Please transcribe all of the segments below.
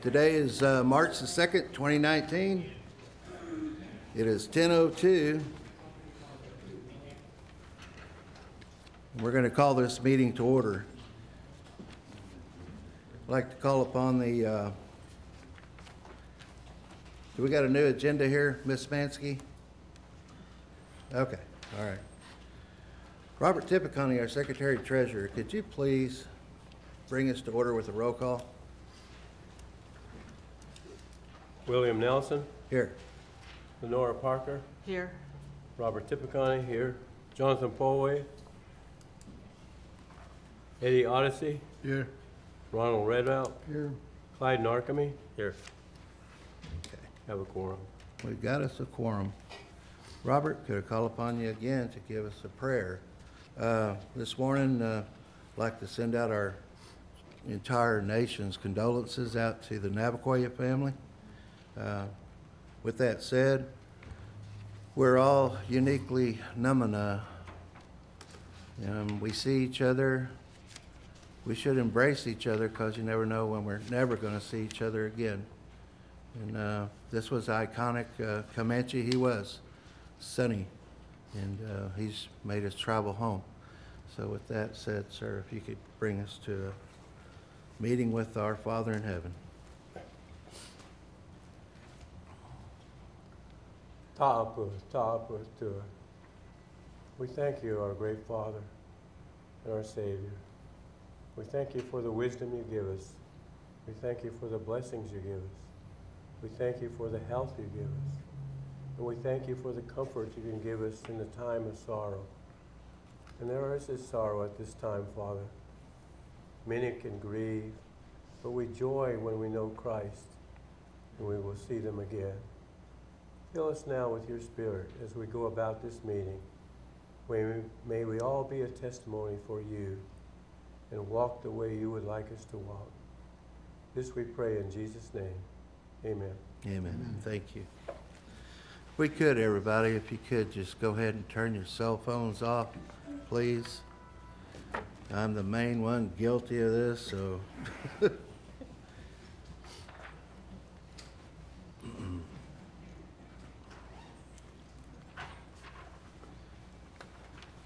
Today is March the 2nd, 2019. It is 10:02. We're going to call this meeting to order. I'd like to call upon the, do we got a new agenda here, Ms. Mansky? Okay, all right. Robert Tippecanoe, our Secretary Treasurer, could you please bring us to order with a roll call? William Nelson. Here. Lenora Parker. Here. Robert Tippecanoe here. Jonathan Polway. Eddie Odyssey. Here. Ronald Redmount. Here. Clyde Narkamy. Here. Okay. Have a quorum. We've got us a quorum. Robert, could I call upon you again to give us a prayer? This morning, I'd like to send out our entire nation's condolences out to the Navajoa family. With that said, we're all uniquely Numina. We see each other. We should embrace each other because you never know when we're never going to see each other again. And this was iconic. Comanche, he was Sonny, and he's made us travel home. So with that said, sir, if you could bring us to a meeting with our Father in heaven. Ta'apus, ta'apus, tua. We thank you, our great Father and our Savior. We thank you for the wisdom you give us. We thank you for the blessings you give us. We thank you for the health you give us. And we thank you for the comfort you can give us in the time of sorrow. And there is this sorrow at this time, Father. Many can grieve, but we joy when we know Christ, and we will see them again. Fill us now with your Spirit as we go about this meeting. May we all be a testimony for you and walk the way you would like us to walk. This we pray in Jesus' name. Amen. Amen. Thank you. If we could, everybody, if you could just go ahead and turn your cell phones off, please. I'm the main one guilty of this, so.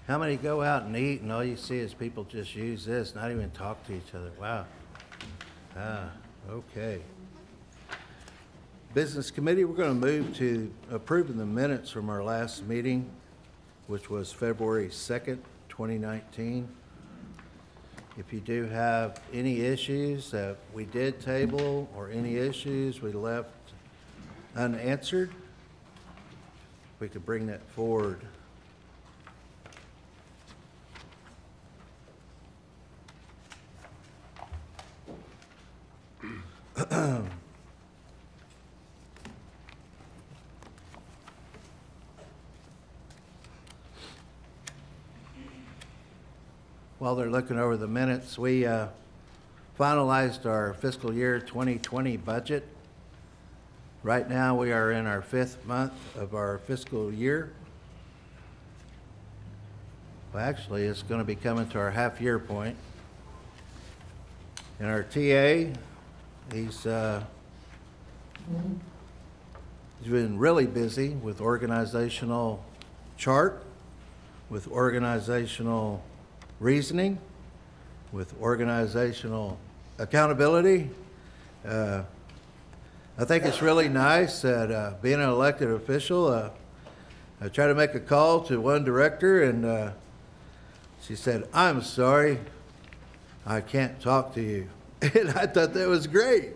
How many go out and eat and all you see is people just use this, not even talk to each other? Wow. Okay. Business Committee, we're going to move to approving the minutes from our last meeting, which was February 2nd, 2019. If you do have any issues that we did table or any issues we left unanswered, we could bring that forward. While they're looking over the minutes, we finalized our fiscal year 2020 budget. Right now, we are in our 5th month of our fiscal year. Well, actually, it's going to be coming to our half-year point. And our TA, he's been really busy with organizational chart, with organizational reasoning, with organizational accountability. I think it's really nice that being an elected official, I tried to make a call to one director and she said, "I'm sorry, I can't talk to you." And I thought that was great.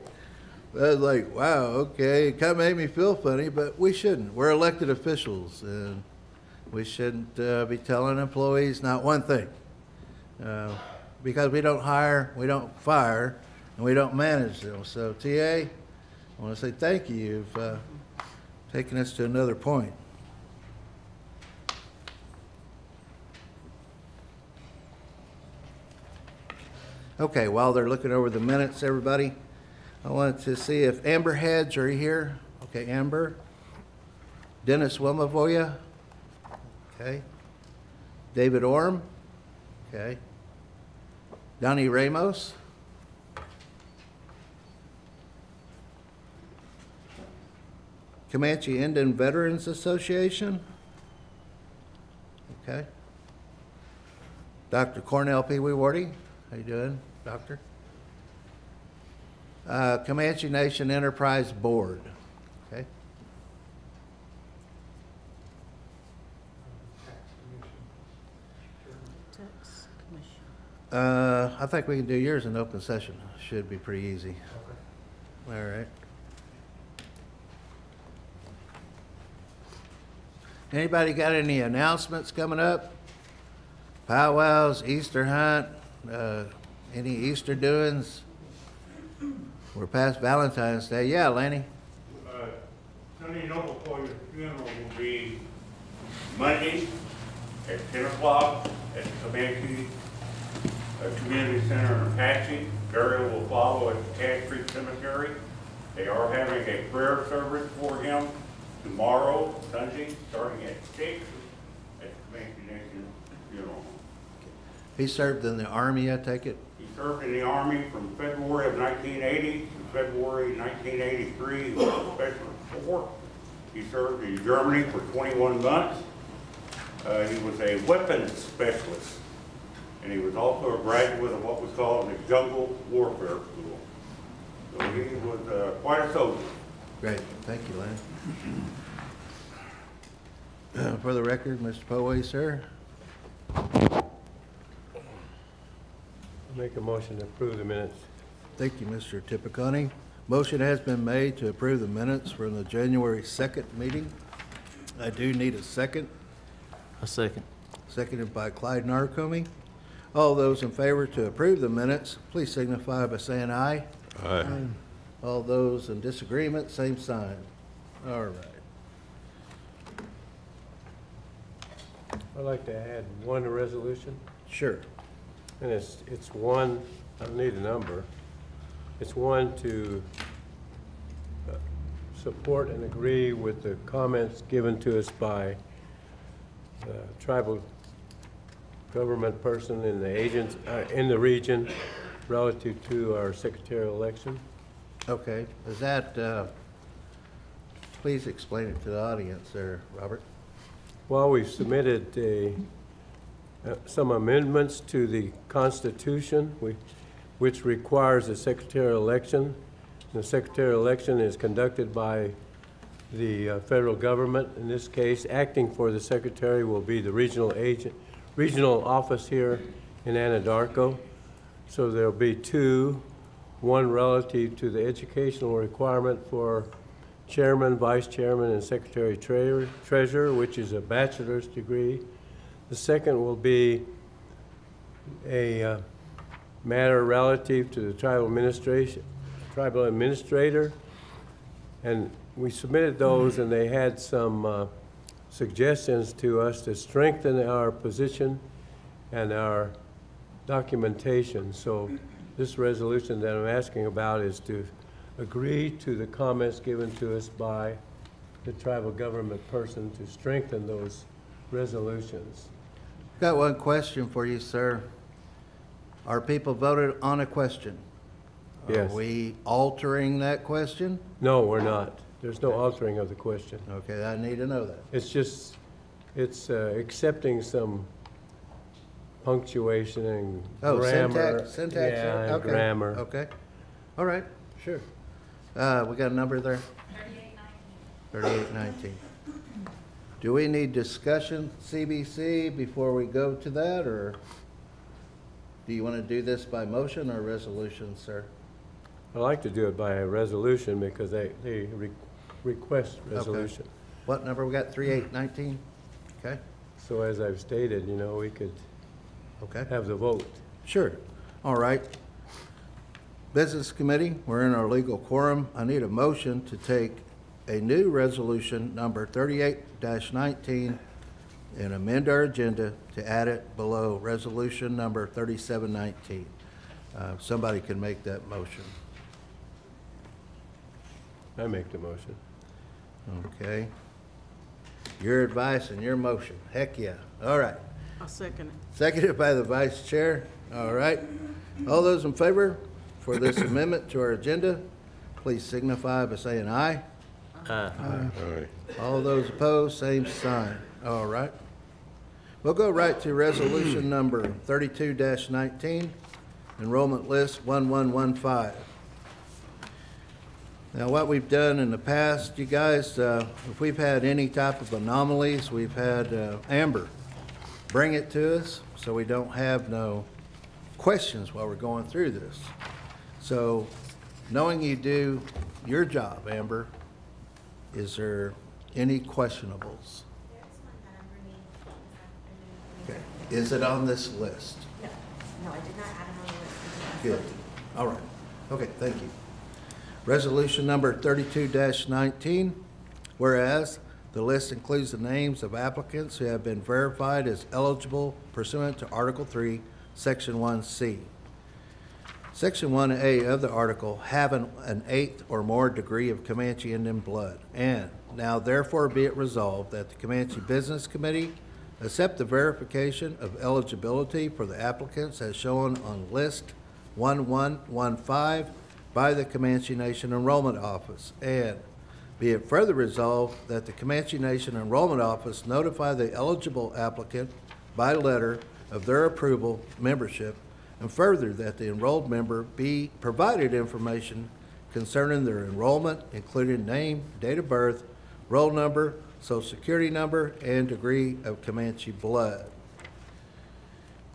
I was like, wow, okay. It kind of made me feel funny, but we shouldn't. We're elected officials, and we shouldn't be telling employees not one thing. Because we don't hire, we don't fire, and we don't manage them. So, TA, I want to say thank you. You've taken us to another point. Okay, while they're looking over the minutes, everybody, I wanted to see if Amber Hedge are here. Okay, Amber. Dennis Wilmavoya. Okay. David Orm. Okay. Donnie Ramos. Comanche Indian Veterans Association. Okay. Dr. Cornell P. Wardy, how you doing, doctor? Comanche Nation Enterprise Board. Okay. Tax Commission. I think we can do yours in open session. Should be pretty easy. All right. Anybody got any announcements coming up? Powwows, Easter hunt, any Easter doings? We're past Valentine's Day. Yeah, Lanny? Sunday Noble Boy's funeral will be Monday at 10 o'clock at the Comanche Community Center in Apache. Burial will follow at the Cache Creek Cemetery. They are having a prayer service for him tomorrow, Sunday, starting at 6 at the Comanche Nation Funeral Home. He served in the Army, I take it? He served in the Army from February of 1980 to February 1983. He was a Special Force. He served in Germany for 21 months. He was a weapons specialist, and he was also a graduate of what was called the Jungle Warfare School. So he was quite a soldier. Great, thank you, Lanny. For the record, Mr. Poway, sir. Make a motion to approve the minutes. Thank you, Mr. Tipiconi. Motion has been made to approve the minutes from the January 2nd meeting. I do need a second. A second. Seconded by Clyde Narcomi. All those in favor to approve the minutes, please signify by saying aye. Aye. All those in disagreement, same sign. All right. I'd like to add one resolution, Sure. and it's one, I don't need a number. It's one to support and agree with the comments given to us by the tribal government person in the agents, in the region relative to our secretarial election. Okay. Is that, please explain it to the audience there, Robert. Well, we've submitted some amendments to the Constitution, which requires a secretarial election. The secretarial election is conducted by the federal government. In this case, acting for the secretary will be the regional office here in Anadarko. So there'll be two, one relative to the educational requirement for chairman, vice chairman, and secretary treasurer, which is a bachelor's degree. The second will be a matter relative to the tribal administrator, and we submitted those, and they had some suggestions to us to strengthen our position and our documentation. So this resolution that I'm asking about is to agree to the comments given to us by the tribal government person to strengthen those resolutions. Got one question for you, sir. Our people voted on a question. Yes. Are we altering that question? No, we're not. There's no altering of the question. Okay, I need to know that. It's just, it's accepting some punctuation and Oh, grammar. syntax, Yeah, and okay. grammar. Okay, all right, sure. We got a number there? 3819. Do we need discussion, CBC, before we go to that, or do you want to do this by motion or resolution, sir? I like to do it by a resolution because they request resolution. What number we got, 3819? Okay, So as I've stated, you know, we could okay. have the vote. Sure, all right. Business Committee, we're in our legal quorum. I need a motion to take a new resolution number 38-19 and amend our agenda to add it below resolution number 3719. Somebody can make that motion. I make the motion. Okay. Your advice and your motion. Heck yeah. All right. I'll second it. Seconded by the vice chair. All right. All those in favor for this amendment to our agenda, please signify by saying aye. All those opposed, same sign. All right. We'll go right to resolution number 32-19, enrollment list 1115. Now, what we've done in the past, you guys, if we've had any type of anomalies, we've had Amber bring it to us so we don't have no questions while we're going through this. So, knowing you do your job, Amber, is there any questionables? There's one that I'm bringing this afternoon. Okay. Is it on this list? No, I did not add him on the list. Good. All right. Okay, thank you. Resolution number 32-19, whereas the list includes the names of applicants who have been verified as eligible pursuant to Article 3, Section 1C. Section 1A of the article have an eighth or more degree of Comanche Indian blood. And now therefore be it resolved that the Comanche Business Committee accept the verification of eligibility for the applicants as shown on list 1115 by the Comanche Nation Enrollment Office. And be it further resolved that the Comanche Nation Enrollment Office notify the eligible applicant by letter of their approval membership, and further that the enrolled member be provided information concerning their enrollment, including name, date of birth, roll number, social security number, and degree of Comanche blood.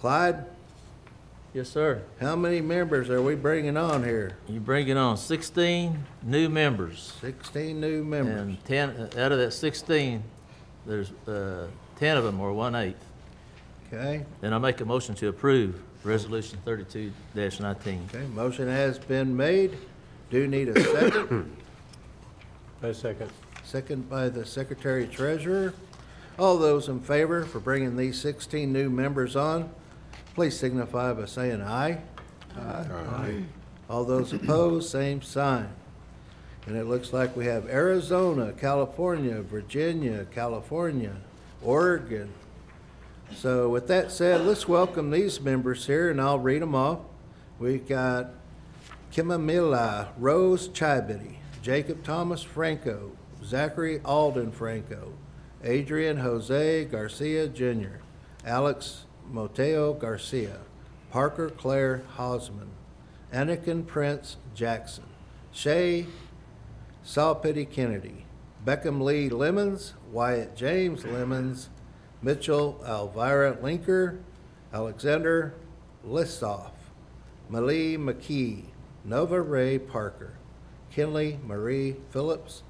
Clyde, Yes, sir. how many members are we bringing on here? You bringing on 16 new members. 16 new members. And 10, out of that 16, there's 10 of them are 1/8. Okay, Then I make a motion to approve Resolution 32-19. okay, motion has been made. Do need a second. I second. Second by the Secretary Treasurer. All those in favor for bringing these 16 new members on, please signify by saying aye. Aye. All those opposed, same sign. And it looks like we have Arizona, California, Virginia, California, Oregon. So with that said, let's welcome these members here, and I'll read them off. We've got Kimamila Rose Chibity, Jacob Thomas Franco, Zachary Alden Franco, Adrian Jose Garcia Jr., Alex Moteo Garcia, Parker Claire Hosman, Anakin Prince Jackson, Shay Salpity Kennedy, Beckham Lee Lemons, Wyatt James Lemons, Mitchell Elvira Linker, Alexander Lissoff, Malie McKee, Nova Ray Parker, Kinley Marie Phillips,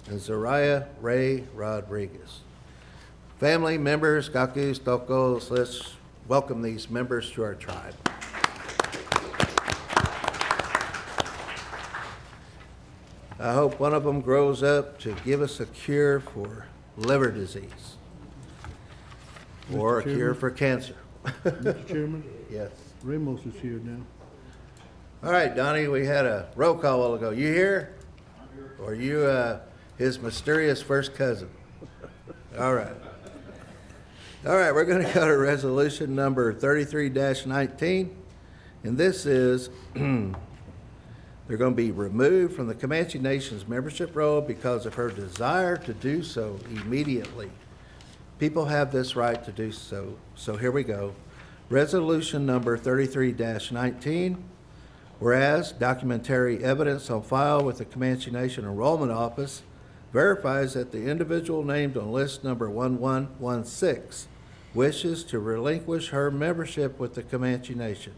and Zariah Ray Rodriguez. Family members, kakus, tokos, let's welcome these members to our tribe. I hope one of them grows up to give us a cure for liver disease or a Mr. cure Chairman? for cancer. Mr. Chairman, Yes. Ramos is here now. All right, Donnie, we had a roll call a while ago. You here? Or you his mysterious first cousin? All right. All right, we're going to go to resolution number 33-19. And this is, they're going to be removed from the Comanche Nation's membership roll because of her desire to do so immediately. People have this right to do so. So here we go. Resolution number 33-19. Whereas documentary evidence on file with the Comanche Nation Enrollment Office verifies that the individual named on list number 1116 wishes to relinquish her membership with the Comanche Nation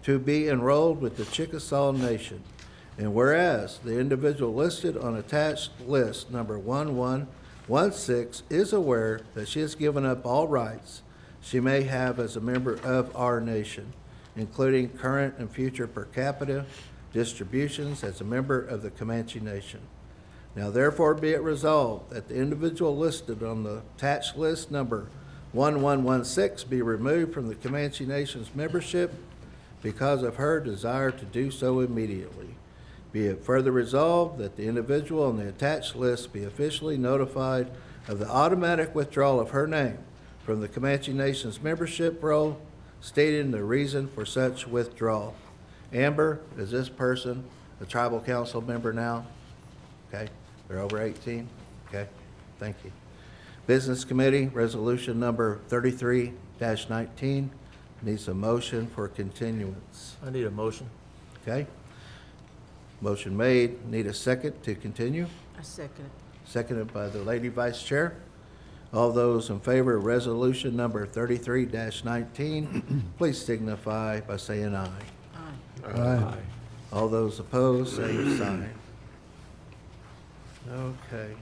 to be enrolled with the Chickasaw Nation. And whereas the individual listed on attached list number 1116 is aware that she has given up all rights she may have as a member of our nation, including current and future per capita distributions as a member of the Comanche Nation. Now therefore be it resolved that the individual listed on the attached list number 1116 be removed from the Comanche Nation's membership because of her desire to do so immediately. Be it further resolved that the individual on the attached list be officially notified of the automatic withdrawal of her name from the Comanche Nation's membership roll, stating the reason for such withdrawal. Amber, is this person a tribal council member now? Okay, They're over 18? Okay, thank you. Business Committee, Resolution Number 33-19, needs a motion for continuance. I need a motion. Okay? Motion made, need a second to continue. I second it. Seconded by the Lady Vice Chair. All those in favor of Resolution Number 33-19, please signify by saying aye. Aye. Aye. All those opposed, same sign. Okay.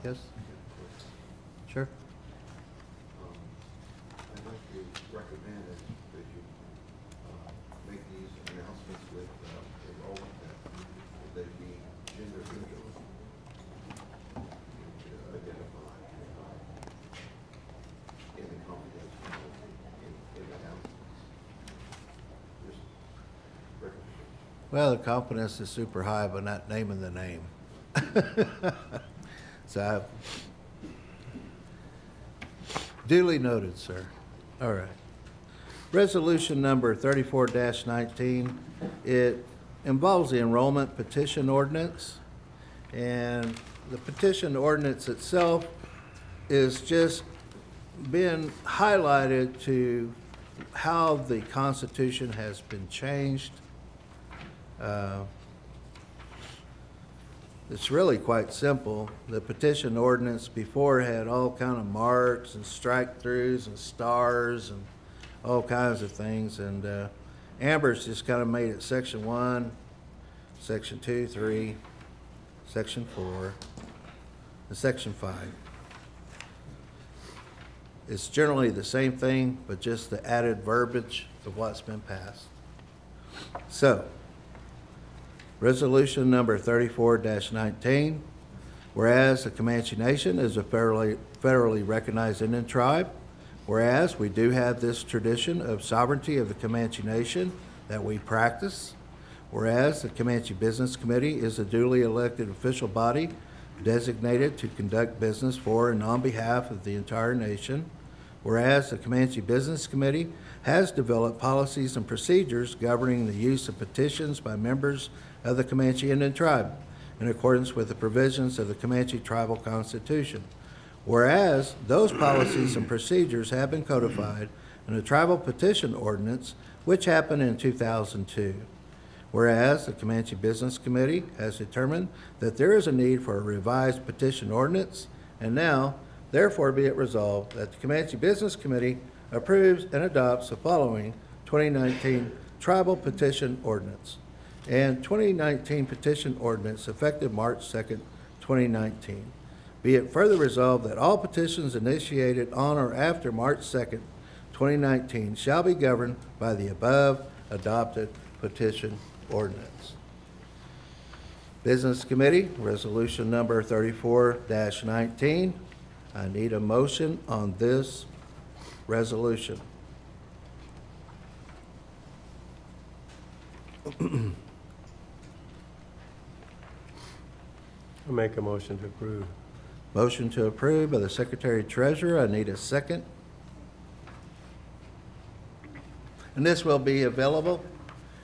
Yes? Sure. I'd like to recommend that you make these announcements with enrollment, that they be gender neutral. Identify in the confidential, in the announcements. Just recommend. Well, the confidence is super high by not naming the name. So, duly noted, sir. All right. Resolution number 34-19, it involves the enrollment petition ordinance. And the petition ordinance itself is just been highlighted to how the Constitution has been changed. It's really quite simple. The petition ordinance before had all kind of marks and strike-throughs and stars and all kinds of things. And Amber's just kind of made it Section 1, Section 2, 3, Section 4, and Section 5. It's generally the same thing, but just the added verbiage of what's been passed. So, Resolution number 34-19, whereas the Comanche Nation is a federally recognized Indian tribe, whereas we do have this tradition of sovereignty of the Comanche Nation that we practice, whereas the Comanche Business Committee is a duly elected official body designated to conduct business for and on behalf of the entire nation, whereas the Comanche Business Committee has developed policies and procedures governing the use of petitions by members of the Comanche Indian Tribe in accordance with the provisions of the Comanche Tribal Constitution. Whereas those policies and procedures have been codified in the Tribal Petition Ordinance, which happened in 2002. Whereas the Comanche Business Committee has determined that there is a need for a revised petition ordinance, and now, therefore be it resolved that the Comanche Business Committee approves and adopts the following 2019 Tribal Petition Ordinance and 2019 Petition Ordinance effective March 2nd, 2019. Be it further resolved that all petitions initiated on or after March 2nd, 2019 shall be governed by the above adopted petition ordinance. Business Committee, Resolution number 34-19. I need a motion on this resolution. I'll make a motion to approve. Motion to approve by the Secretary Treasurer. I need a second. And this will be available.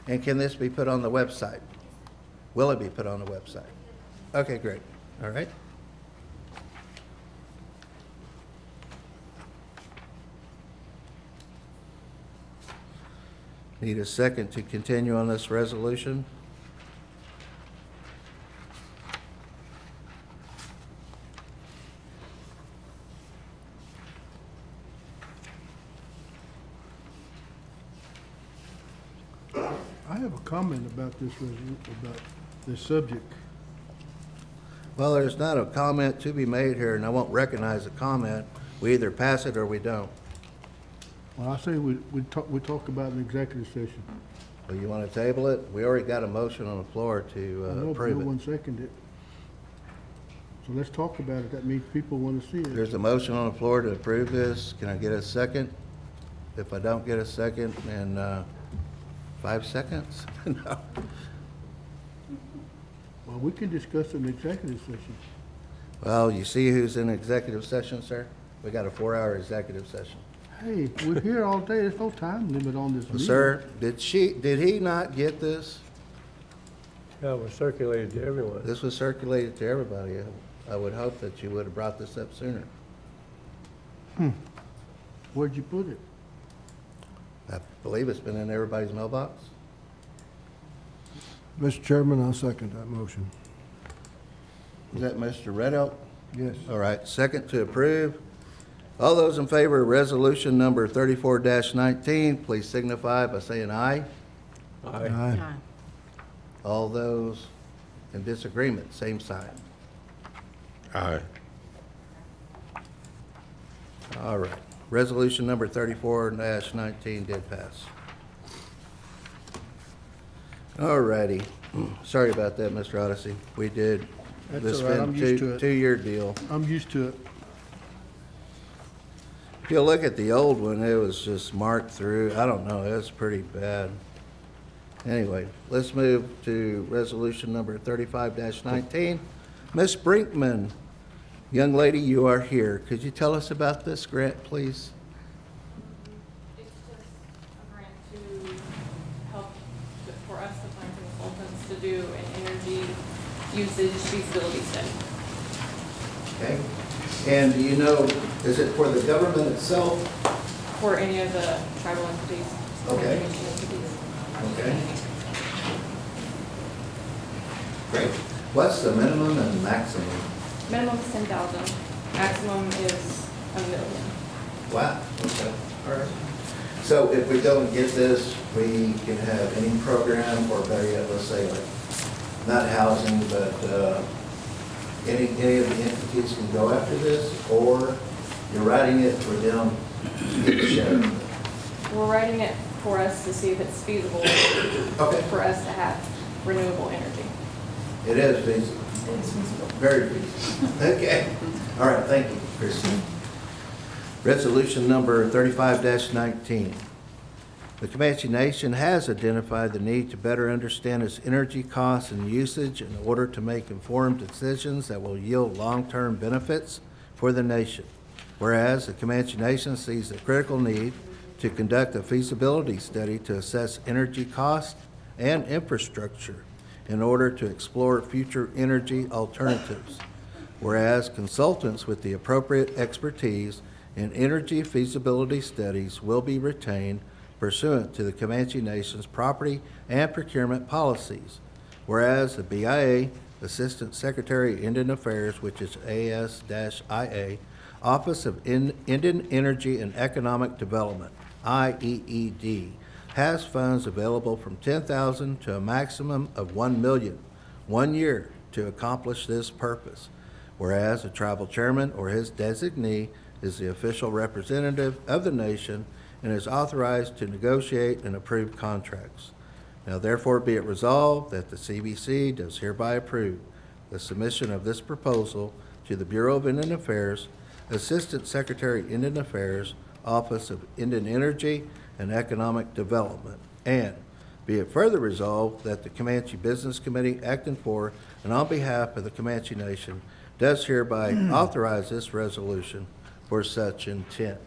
And can this be put on the website? Will it be put on the website? Okay, great. All right. Need a second to continue on this resolution. I have a comment about about this subject. Well, there's not a comment to be made here, and I won't recognize a comment. We either pass it or we don't. Well, I say we talk about an executive session. Well, you want to table it? We already got a motion on the floor I to know, but approve no it. one seconded it. So let's talk about it. That means people want to see it. There's a motion on the floor to approve this. Can I get a second? If I don't get a second in 5 seconds? No. Well, we can discuss it in executive session. Well, you see who's in executive session, sir? We got a 4-hour executive session. Hey, we're here all day. There's no time limit on this Well, meeting. sir, did he not get this? Yeah, it was circulated to everyone. This was circulated to everybody. I would hope that you would have brought this up sooner. Where'd you put it? I believe it's been in everybody's mailbox. Mr. Chairman, I'll second that motion. Is that Mr. Red Elk? Yes. All right, second to approve. All those in favor of resolution number 34-19, please signify by saying aye. Aye. Aye. All those in disagreement, same sign. Aye. All right, resolution number 34-19 did pass. All righty, sorry about that, Mr. Odyssey. We did, That's this all right, been I'm used to it. two-year deal. I'm used to it. If you look at the old one, it was just marked through, I don't know, it was pretty bad. Anyway, let's move to resolution number 35-19. Ms. Brinkman, young lady, you are here. Could you tell us about this grant, please? It's just a grant to help, for us to find consultants to do an energy usage feasibility study. Okay. And do you know, is it for the government itself? For any of the tribal entities. Okay. conservation entities. Okay. Great. What's the minimum and maximum? Minimum is 10,000, maximum is $1 million. Wow, okay, all right. So if we don't get this, we can have any program, or better yet, let's say like, not housing, but any of the entities can go after this, or you're writing it for them to share? We're writing it for us to see if it's feasible Okay, for us to have renewable energy. it is feasible, It's feasible. very feasible. Okay, all right, thank you, Christine. Resolution number 35-19. The Comanche Nation has identified the need to better understand its energy costs and usage in order to make informed decisions that will yield long-term benefits for the nation. Whereas the Comanche Nation sees the critical need to conduct a feasibility study to assess energy costs and infrastructure in order to explore future energy alternatives. Whereas consultants with the appropriate expertise in energy feasibility studies will be retained pursuant to the Comanche Nation's property and procurement policies. Whereas the BIA, Assistant Secretary of Indian Affairs, which is AS-IA, Office of Indian Energy and Economic Development, IEED, has funds available from $10,000 to a maximum of $1 million, 1 year, to accomplish this purpose. Whereas the tribal chairman or his designee is the official representative of the nation and is authorized to negotiate and approve contracts. Now therefore be it resolved that the CBC does hereby approve the submission of this proposal to the Bureau of Indian Affairs, Assistant Secretary Indian Affairs, Office of Indian Energy and Economic Development. And be it further resolved that the Comanche Business Committee, acting for and on behalf of the Comanche Nation, does hereby authorize this resolution for such intent.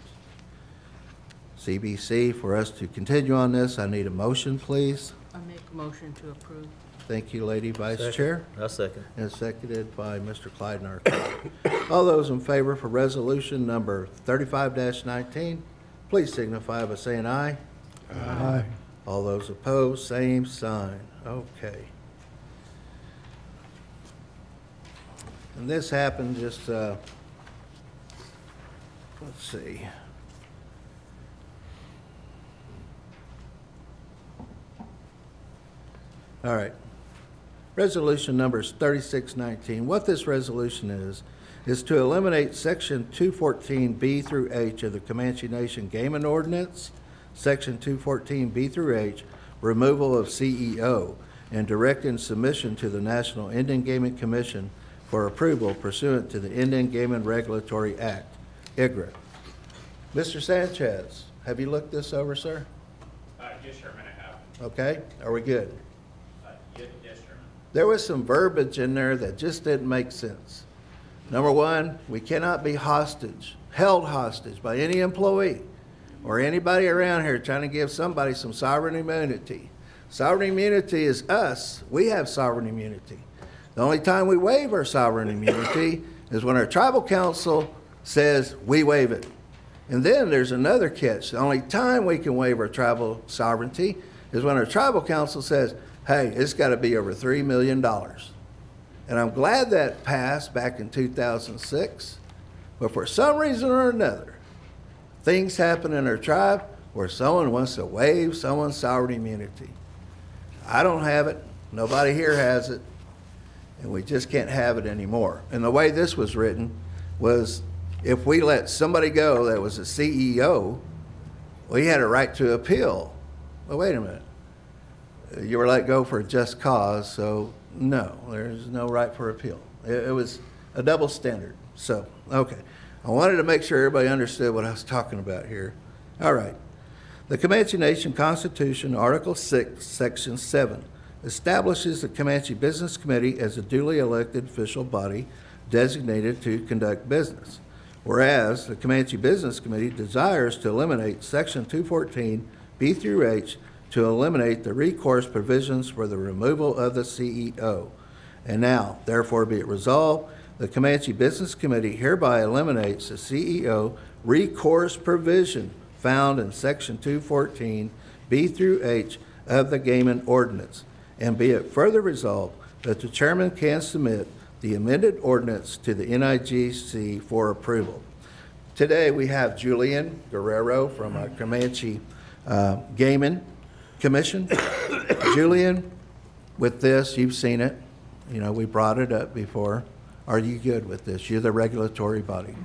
CBC, for us to continue on this, I need a motion, please. I make a motion to approve. Thank you, Lady Vice Second. Chair. I'll second. And seconded by Mr. Clyde Narcock. All those in favor for resolution number 35-19, please signify by saying aye. Aye. All those opposed, same sign. Okay. And this happened just, let's see. All right. Resolution number is 3619. What this resolution is to eliminate section 214B through H of the Comanche Nation Gaming Ordinance, section 214B through H, removal of CEO, and directing submission to the National Indian Gaming Commission for approval pursuant to the Indian Gaming Regulatory Act, IGRA. Mr. Sanchez, have you looked this over, sir? Yes, Chairman, I have. Okay, are we good? Yes, Chairman. There was some verbiage in there that just didn't make sense. Number one, we cannot be held hostage by any employee or anybody around here trying to give somebody some sovereign immunity. Sovereign immunity is us. We have sovereign immunity. The only time we waive our sovereign immunity is when our tribal council says we waive it. And then there's another catch. The only time we can waive our tribal sovereignty is when our tribal council says, hey, it's got to be over $3 million. And I'm glad that passed back in 2006. But for some reason or another, things happen in our tribe where someone wants to waive someone's sovereign immunity. I don't have it. Nobody here has it. And we just can't have it anymore. And the way this was written was if we let somebody go that was a CEO, well, he had a right to appeal. Well, wait a minute. You were let go for a just cause, so no, there's no right for appeal. It was a double standard. So, okay. I wanted to make sure everybody understood what I was talking about here. All right. The Comanche Nation Constitution, Article 6, Section 7, establishes the Comanche Business Committee as a duly elected official body designated to conduct business. Whereas the Comanche Business Committee desires to eliminate Section 214 B through H to eliminate the recourse provisions for the removal of the CEO. And now, therefore be it resolved, the Comanche Business Committee hereby eliminates the CEO recourse provision found in Section 214 B through H of the Gaming Ordinance. And be it further resolved that the chairman can submit the amended ordinance to the NIGC for approval. Today we have Julian Guerrero from Comanche Gaming Commission. Julian, with this, you've seen it. You know, we brought it up before. Are you good with this? You're the regulatory body.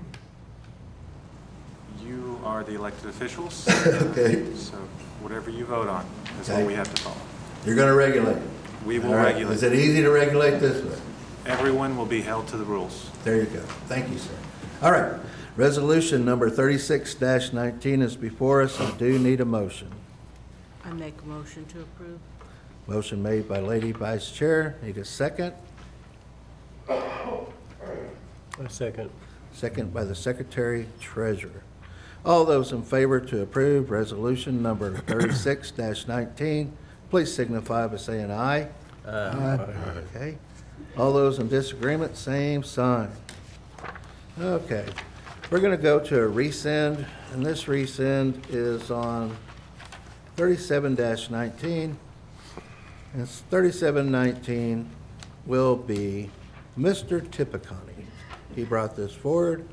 You are the elected officials. Okay. So whatever you vote on is Okay. what we have to follow. You're going to regulate it. We will All right. regulate. Is it easy to regulate this way? Everyone will be held to the rules. There you go. Thank you, sir. All right. Resolution number 36-19 is before us. I do need a motion. I make a motion to approve. Motion made by Lady Vice Chair. Need a second. A second. Second by the Secretary Treasurer. All those in favor to approve resolution number 36-19, please signify by saying aye. Aye. Okay. All those in disagreement, same sign. Okay. We're going to go to a rescind, and this rescind is on 37-19. And 37-19 will be Mr. Tipicani. He brought this forward,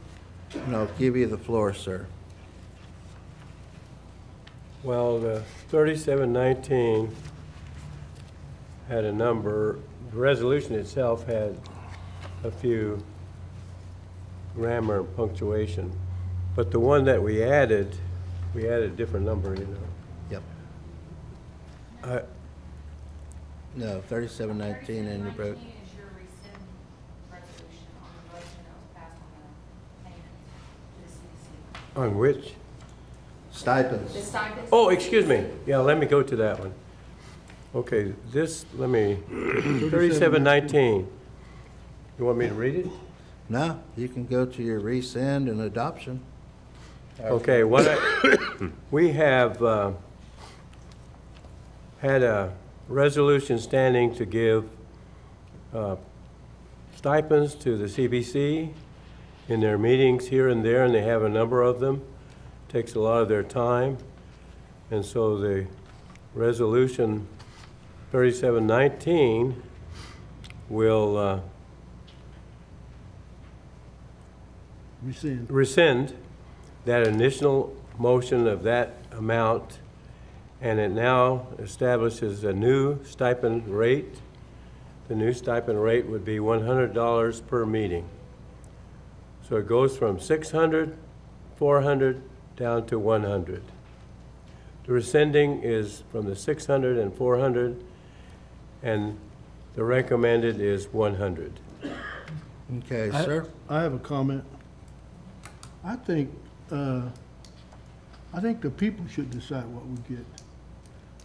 and I'll give you the floor, sir. Well, the 3719 had a number, the resolution itself had a few grammar and punctuation, but the one that we added a different number, you know. Yep. No, 3719 and you broke. 3719 is your rescind resolution on the motion that was passed on the payment to the CDC. On which? Stipends. The stipends. Oh, excuse me. Yeah, let me go to that one. Okay, this, let me, 3719. You want me to read it? No, you can go to your rescind and adoption. Okay, we have had a resolution standing to give stipends to the CBC in their meetings here and there, and they have a number of them. Takes a lot of their time. And so the resolution 3719 will rescind that initial motion of that amount, and it now establishes a new stipend rate. The new stipend rate would be $100 per meeting. So it goes from 600, 400, down to 100. The rescinding is from the 600 and 400, and the recommended is 100. Okay, sir. I have a comment. I think the people should decide what we get.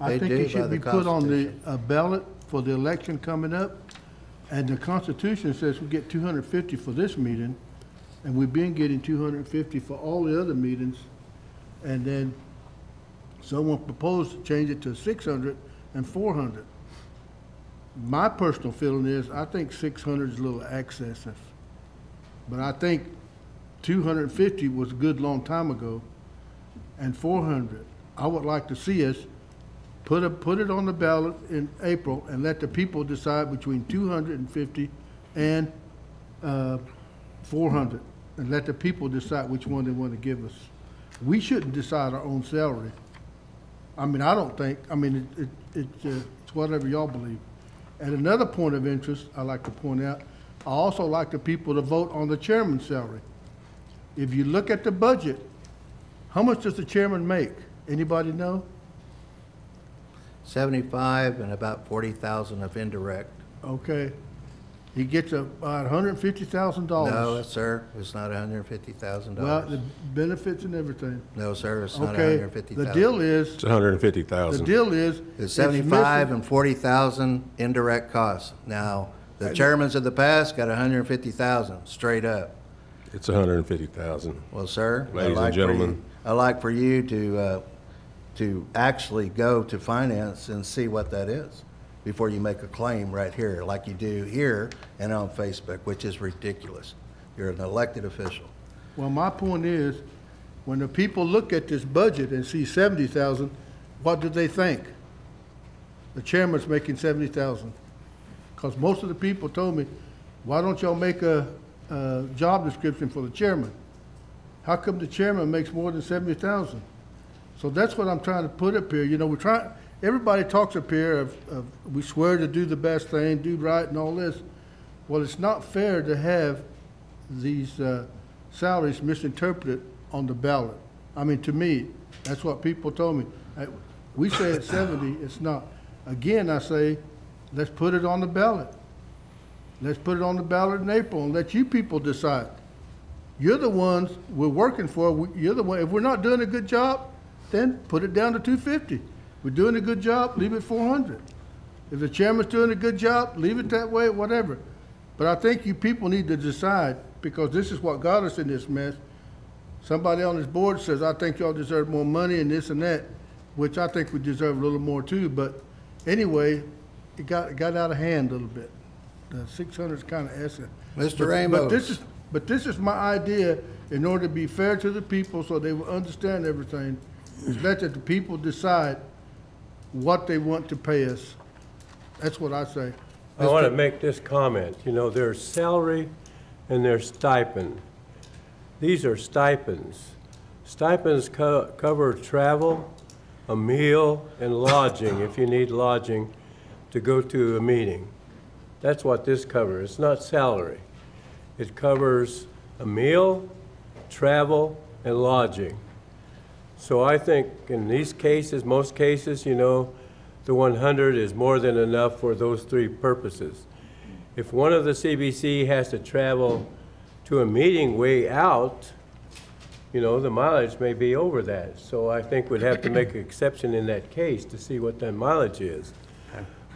I They think do it by should the be put on the Constitution. ballot for the election coming up, And the Constitution says we get 250 for this meeting, and we've been getting 250 for all the other meetings. And then someone proposed to change it to 600 and 400. My personal feeling is, I think 600 is a little excessive. But I think 250 was a good long time ago, and 400. I would like to see us put it on the ballot in April and let the people decide between 250 and 400, and let the people decide which one they want to give us. We shouldn't decide our own salary. I mean, I don't think, I mean, it's whatever y'all believe. And another point of interest I like to point out, I also like the people to vote on the chairman's salary. If you look at the budget, how much does the chairman make? Anybody know? 75 and about 40,000 of indirect. Okay. He gets about $150,000. No, sir, it's not $150,000. Well, the benefits and everything. No, sir, it's not Okay, $150,000. the deal is, It's 150,000. the deal is. It's 75 and 40,000 indirect costs. Now, the chairmans of the past got 150,000 straight up. It's 150,000. Well, sir, Ladies and gentlemen. I'd like for you to actually go to finance and see what that is before you make a claim right here, like you do here and on Facebook, which is ridiculous. You're an elected official. Well, my point is, when the people look at this budget and see 70,000, what do they think? The chairman's making 70,000. Because most of the people told me, why don't y'all make a job description for the chairman? How come the chairman makes more than 70,000? So that's what I'm trying to put up here. You know, everybody talks up here of we swear to do the best thing, do right and all this. Well, it's not fair to have these salaries misinterpreted on the ballot. I mean, to me, that's what people told me. We say it's 70, it's not. Again, I say, let's put it on the ballot. Let's put it on the ballot in April and let you people decide. You're the ones we're working for. You're the one. If we're not doing a good job, then put it down to 250. We're doing a good job, leave it 400. If the chairman's doing a good job, leave it that way, whatever. But I think you people need to decide, because this is what got us in this mess. Somebody on this board says, I think y'all deserve more money and this and that, which I think we deserve a little more too. But anyway, it got out of hand a little bit. The 600 is kind of excessive. Mr. Ramos. But this is my idea, in order to be fair to the people so they will understand everything, is let the people decide what they want to pay us. That's what I say. I want to make this comment. You know, there's salary and there's stipend. These are stipends. Stipends cover travel, a meal, and lodging, if you need lodging to go to a meeting. That's what this covers. It's not salary. It covers a meal, travel, and lodging. So I think in these cases, most cases, you know, the 100 is more than enough for those three purposes. If one of the CBC has to travel to a meeting way out, you know, the mileage may be over that. So I think we'd have to make an exception in that case to see what that mileage is.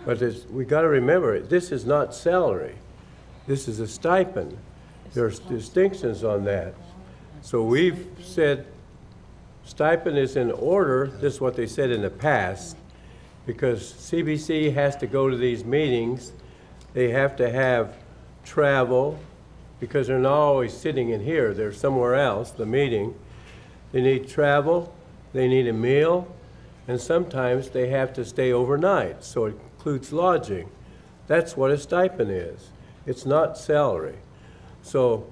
But we got to remember, this is not salary. This is a stipend. There's distinctions on that. So we've said stipend is in order. This is what they said in the past, because CBC has to go to these meetings. They have to have travel, because they're not always sitting in here. They're somewhere else, the meeting. They need travel, they need a meal, and sometimes they have to stay overnight, so it includes lodging. That's what a stipend is. It's not salary. So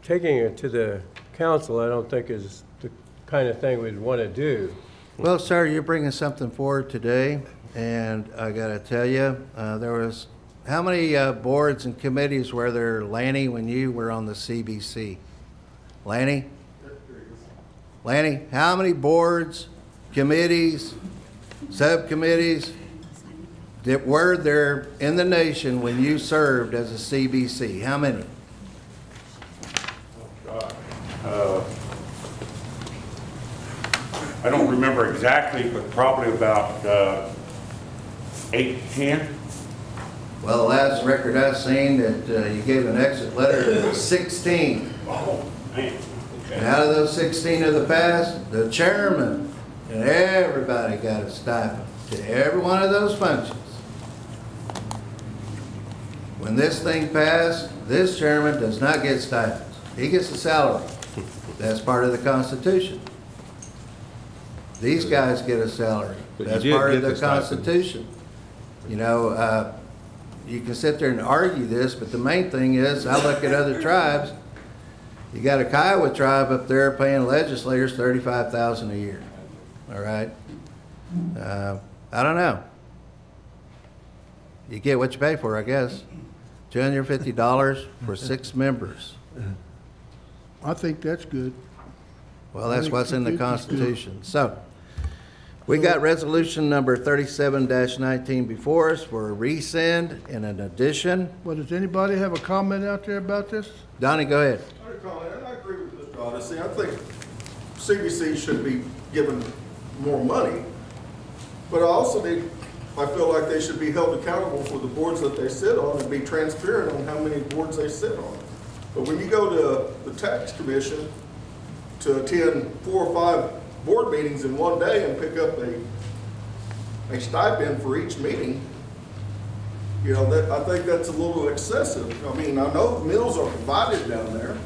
taking it to the council, I don't think is the kind of thing we'd want to do. Well, sir, you're bringing something forward today, and I got to tell you, there was, how many boards and committees were there, Lanny, when you were on the CBC? Lanny? Lanny, how many boards, committees, subcommittees that were there in the nation when you served as a CBC? How many? I don't remember exactly, but probably about 8 to 10. Well, the last record I seen that you gave an exit letter to 16. Oh, man, And okay. out of those 16 of the past, the chairman and everybody got a stipend to every one of those functions. When this thing passed, this chairman does not get stipends. He gets a salary. That's part of the Constitution. These guys get a salary. But you That's did part of get the the stipends. Constitution. You know, you can sit there and argue this, but the main thing is, I look at other tribes. You got a Kiowa tribe up there paying legislators $35,000 a year. All right? I don't know. You get what you pay for, I guess. $250 for 6 members. I think that's good. Well, that's think what's in the 250 is good. Constitution. So, we got resolution number 37-19 before us for a rescind and an addition. Well, does anybody have a comment out there about this? Donnie, go ahead. I agree with Mr. Odyssey. I think CBC should be given more money, but I feel like they should be held accountable for the boards that they sit on and be transparent on how many boards they sit on. But when you go to the tax commission to attend 4 or 5 board meetings in one day and pick up a stipend for each meeting, you know, I think that's a little excessive. I mean, I know meals are provided down there.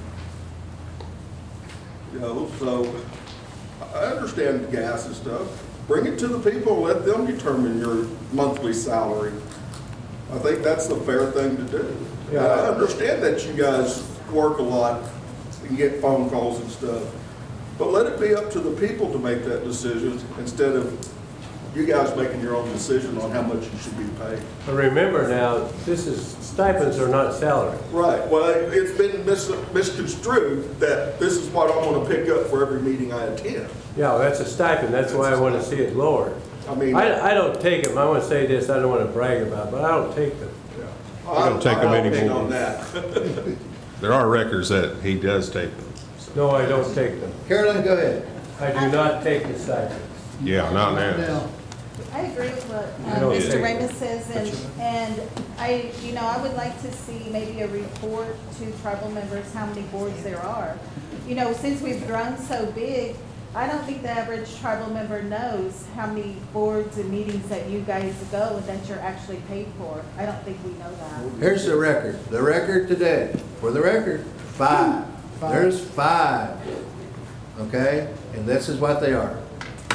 You know, so I understand gas and stuff. Bring it to the people, let them determine your monthly salary. I think that's the fair thing to do. Yeah. I understand that you guys work a lot and get phone calls and stuff, but let it be up to the people to make that decision instead of you guys making your own decision on how much you should be paid. But remember now, stipends are not salary. Right, well, it's been misconstrued that this is what I'm gonna pick up for every meeting I attend. Yeah, that's a stipend, that's why I want to see it lowered. I mean, I don't take them, I want to say this, I don't want to brag about it, but I don't take them. I don't take them I don't anymore. on that. There are records that he does take them. No, I don't take them. Carolyn, go ahead. I do not take the stipends. Yeah, not now. Now, I agree with what You don't Mr. take- Ramus says, and I would like to see maybe a report to tribal members how many boards there are. You know, since we've grown so big, I don't think the average tribal member knows how many boards and meetings that you guys go and that you're actually paid for. I don't think we know that. Here's the record. The record today, for the record, 5. There's 5. Okay? And this is what they are.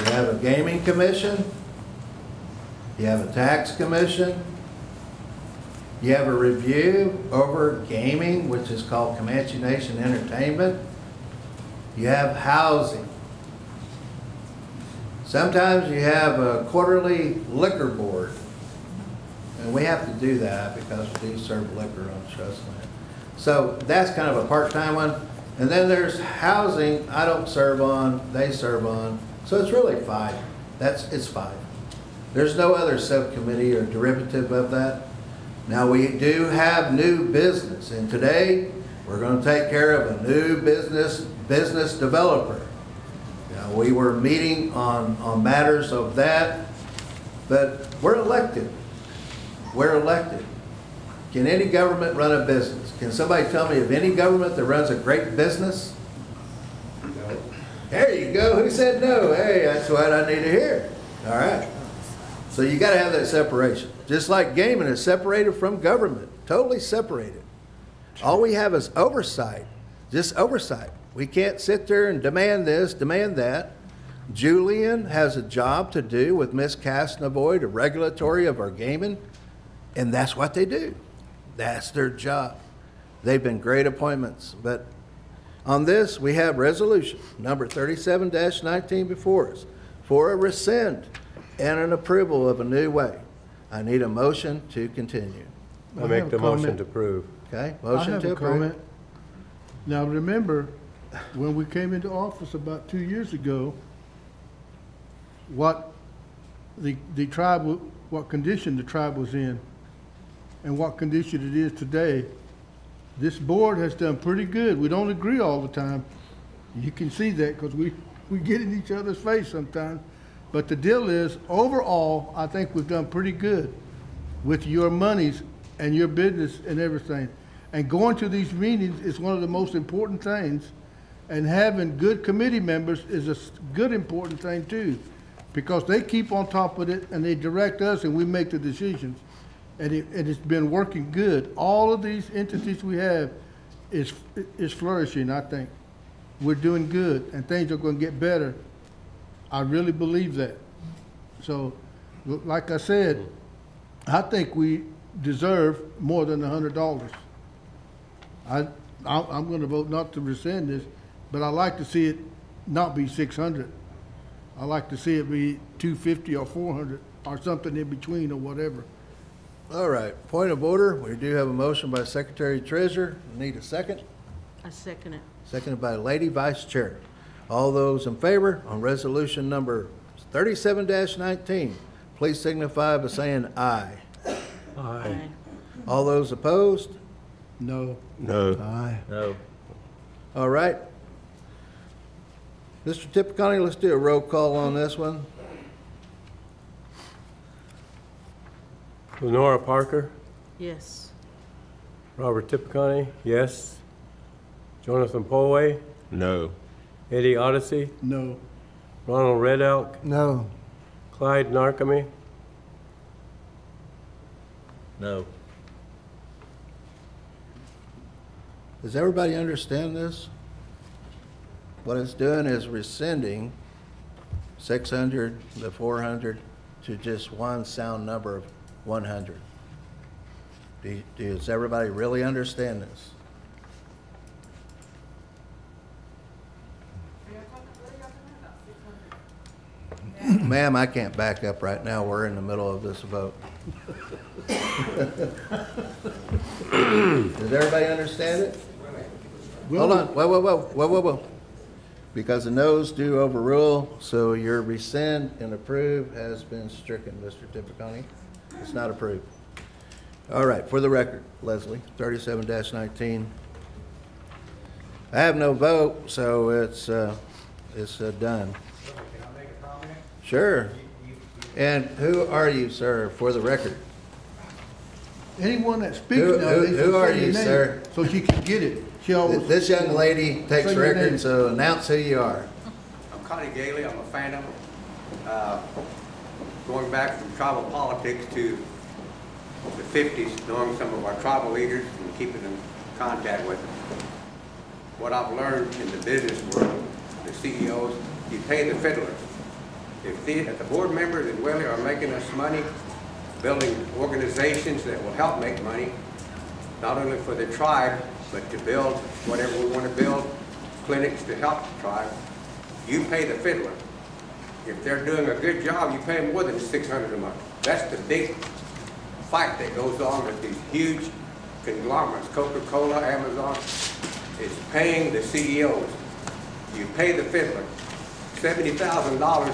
You have a gaming commission. You have a tax commission. You have a review over gaming, which is called Comanche Nation Entertainment. You have housing. Sometimes you have a quarterly liquor board. And we have to do that because we do serve liquor on trust land. So that's kind of a part-time one. And then there's housing I don't serve on, they serve on. So it's really 5. It's 5. There's no other subcommittee or derivative of that. Now we do have new business, and today we're going to take care of a new business developer. Now, we were meeting on matters of that, but we're elected. We're elected. Can any government run a business? Can somebody tell me of any government that runs a great business? No. There you go. Who said no? Hey, that's what I need to hear. All right. So you got to have that separation. Just like gaming is separated from government, totally separated. All we have is oversight, just oversight. We can't sit there and demand this, demand that. Julian has a job to do with Ms. Castnavoy, the regulatory of our gaming, and that's what they do. That's their job. They've been great appointments. But on this, we have resolution number 37-19 before us for a rescind and an approval of a new way. I need a motion to continue. I make the motion to approve. Okay, I motion have to a approve. comment. Now, remember, when we came into office about 2 years ago, what the tribe, what condition the tribe was in and what condition it is today. This board has done pretty good. We don't agree all the time. You can see that because we get in each other's face sometimes. But the deal is, overall, I think we've done pretty good with your monies and your business and everything. And going to these meetings is one of the most important things. And having good committee members is a good important thing too, because they keep on top of it and they direct us and we make the decisions. And it's been working good. All of these entities we have is flourishing, I think. We're doing good and things are gonna get better. I really believe that. So, like I said, I think we deserve more than $100. I'm gonna vote not to rescind this, but I like to see it not be 600. I like to see it be 250 or 400 or something in between or whatever. All right, point of order. We do have a motion by Secretary Treasurer. Need a second? I second it. Seconded by Lady Vice Chair. All those in favor on resolution number 37-19, please signify by saying aye. Aye. All those opposed? No. No. Aye. No. All right. Mr. Tipicani, let's do a roll call on this one. Lenora Parker, Yes. Robert Tipicani, yes. Jonathan Polway, No. Eddie Odyssey, No. Ronald Red Elk, No. Clyde Narkamy, No. Does everybody understand this? What it's doing is rescinding 600, the 400, to just one sound number of 100. Does everybody really understand this? Ma'am, I can't back up right now. We're in the middle of this vote. Does everybody understand it? Hold on, whoa. Because the noes do overrule, so your rescind and approve has been stricken, Mr. Tipicani. It's not approved. All right, for the record, Leslie, 37-19. I have no vote, so it's done. Can I make a comment? Sure. And who are you, sir, for the record? Anyone that speaks Who- nowadays who should are say you, your name, sir? so she can get it. She always. This young lady takes Say your name. record, so announce who you are. I'm Connie Gailey, I'm a phantom. Going back from tribal politics to the 50s, knowing some of our tribal leaders and keeping in contact with them. What I've learned in the business world, the CEOs, you pay the fiddler. If the board members in Whaley are making us money, building organizations that will help make money, not only for the tribe, but to build whatever we want to build, clinics to help the tribe, you pay the fiddler. If they're doing a good job, you pay them more than $600 a month. That's the big fight that goes on with these huge conglomerates, Coca-Cola, Amazon. It's paying the CEOs. You pay the fiddler. $70,000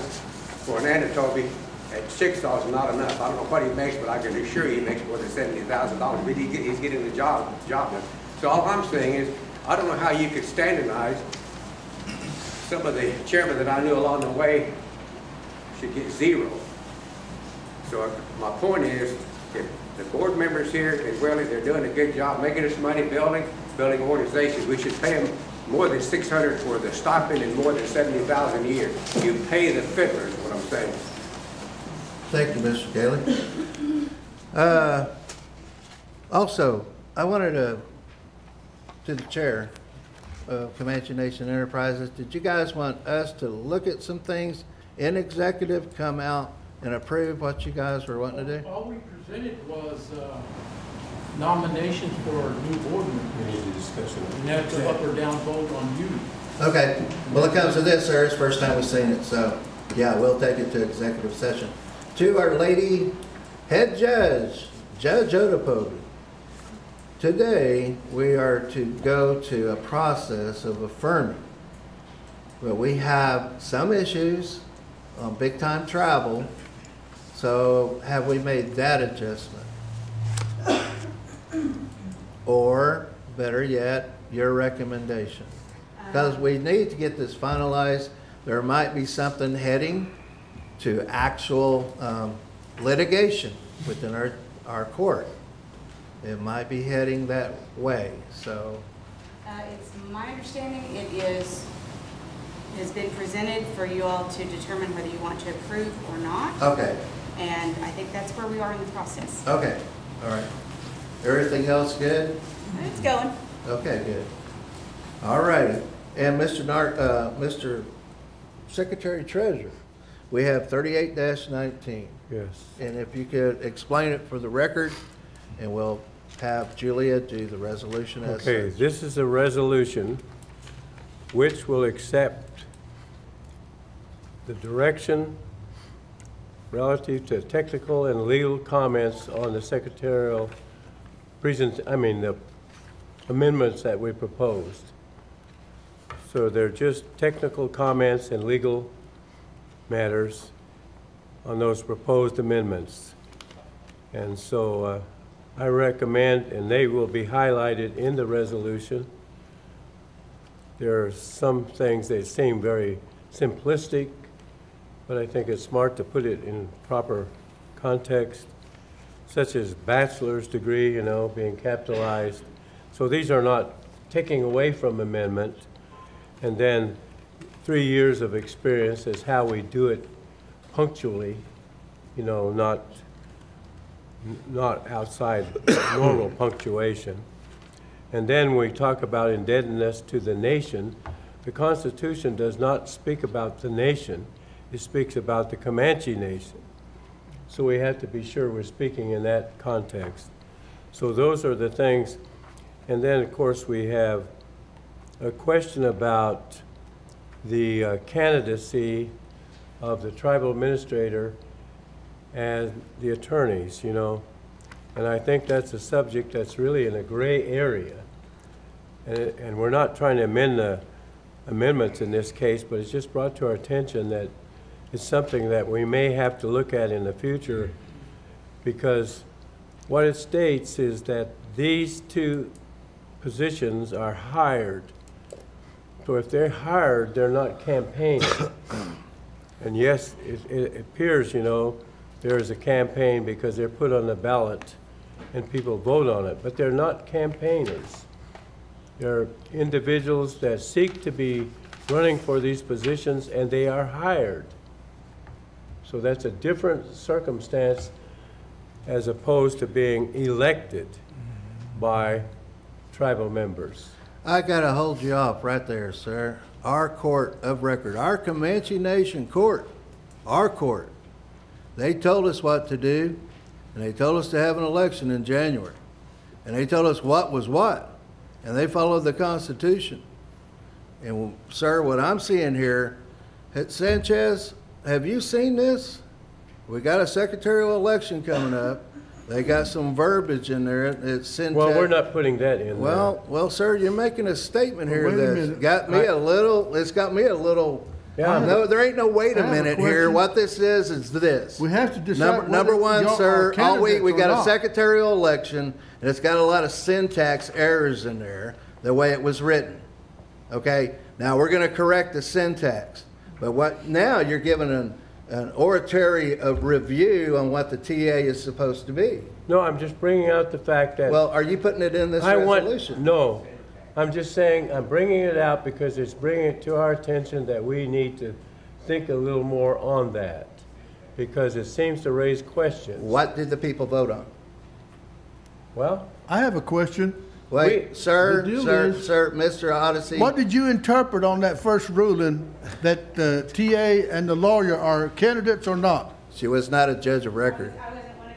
for an Anatoly at Chickasaw is not enough. I don't know what he makes, but I can assure you he makes more than $70,000. But he's getting the job done. So all I'm saying is, I don't know how you could standardize. Some of the chairmen that I knew along the way should get zero. So my point is, if the board members here in Whaley, they're doing a good job making us money building organizations, we should pay them more than $600 for the stipend and more than $70,000 a year. You pay the fiddler is what I'm saying. Thank you, Mr. Daly. Also, I wanted to the chair of Comanche Nation Enterprises, did you guys want us to look at some things in executive, come out and approve what you guys were wanting to do? All we presented was nominations for new board members. And that's an up or down vote on you. Okay, well, it comes to this, sir, it's the first time we've seen it, so, yeah, we'll take it to executive session. To our lady head judge, Judge Otopobi. Today, we are to go to a process of affirming. Well, we have some issues on big-time travel, so have we made that adjustment? Or, better yet, your recommendation? Because we need to get this finalized. There might be something heading to actual litigation within our court. it might be heading that way, so. It's my understanding has been presented for you all to determine whether you want to approve or not. Okay, And I think that's where we are in the process. okay, all right. Everything else good? It's going. Okay, good. All righty. And Mr. Secretary Treasurer, we have 38-19. Yes. And if you could explain it for the record, and we'll have Julia do the resolution as Okay, such. this is a resolution which will accept the direction relative to technical and legal comments on the secretarial the amendments that we proposed. So they're just technical comments and legal matters on those proposed amendments. And so I recommend, and they will be highlighted in the resolution. There are some things that seem very simplistic, but I think it's smart to put it in proper context, such as bachelor's degree, being capitalized. So these are not taking away from amendment. And then 3 years of experience is how we do it punctually, not outside normal punctuation. And then we talk about indebtedness to the nation. The Constitution does not speak about the nation. It speaks about the Comanche Nation. So we have to be sure we're speaking in that context. So those are the things. And then, of course, we have a question about the candidacy of the tribal administrator and the attorneys, And I think that's a subject that's really in a gray area. And we're not trying to amend the amendments in this case, but it's just brought to our attention that it's something that we may have to look at in the future, because what it states is that these two positions are hired. So if they're hired, they're not campaigning. And yes, it appears, there is a campaign because they're put on the ballot and people vote on it, but they're not campaigners. They're individuals that seek to be running for these positions, and they are hired. So that's a different circumstance as opposed to being elected by tribal members. I gotta hold you off right there, sir. Our court of record, our Comanche Nation court, our court, they told us what to do, and they told us to have an election in January. And they told us what was what, and they followed the Constitution. And sir, what I'm seeing here, Sanchez, have you seen this? We got a secretarial election coming up. They got some verbiage in there. It's syntax. Well, we're not putting that in there. Well, sir, you're making a statement here Wait a that's minute. got me a little. It's got me a little. Yeah. No, there ain't no wait a I have a minute here. question. What this is this. We have to decide Number whether one, y'all sir. are All we candidates or got a not. secretarial election, and it's got a lot of syntax errors in there. The way it was written. Okay. Now we're going to correct the syntax. But what now? You're giving an oratory of review on what the TA is supposed to be. No, I'm just bringing out the fact that. Well, are you putting it in this resolution? No, I'm just saying, I'm bringing it out because it's bringing it to our attention that we need to think a little more on that, because it seems to raise questions. What did the people vote on? Well, I have a question. Wait, the sir, deal sir, is- sir, Mr. Odyssey. What did you interpret on that first ruling, that the TA and the lawyer are candidates or not? She was not a judge of record. I wasn't one of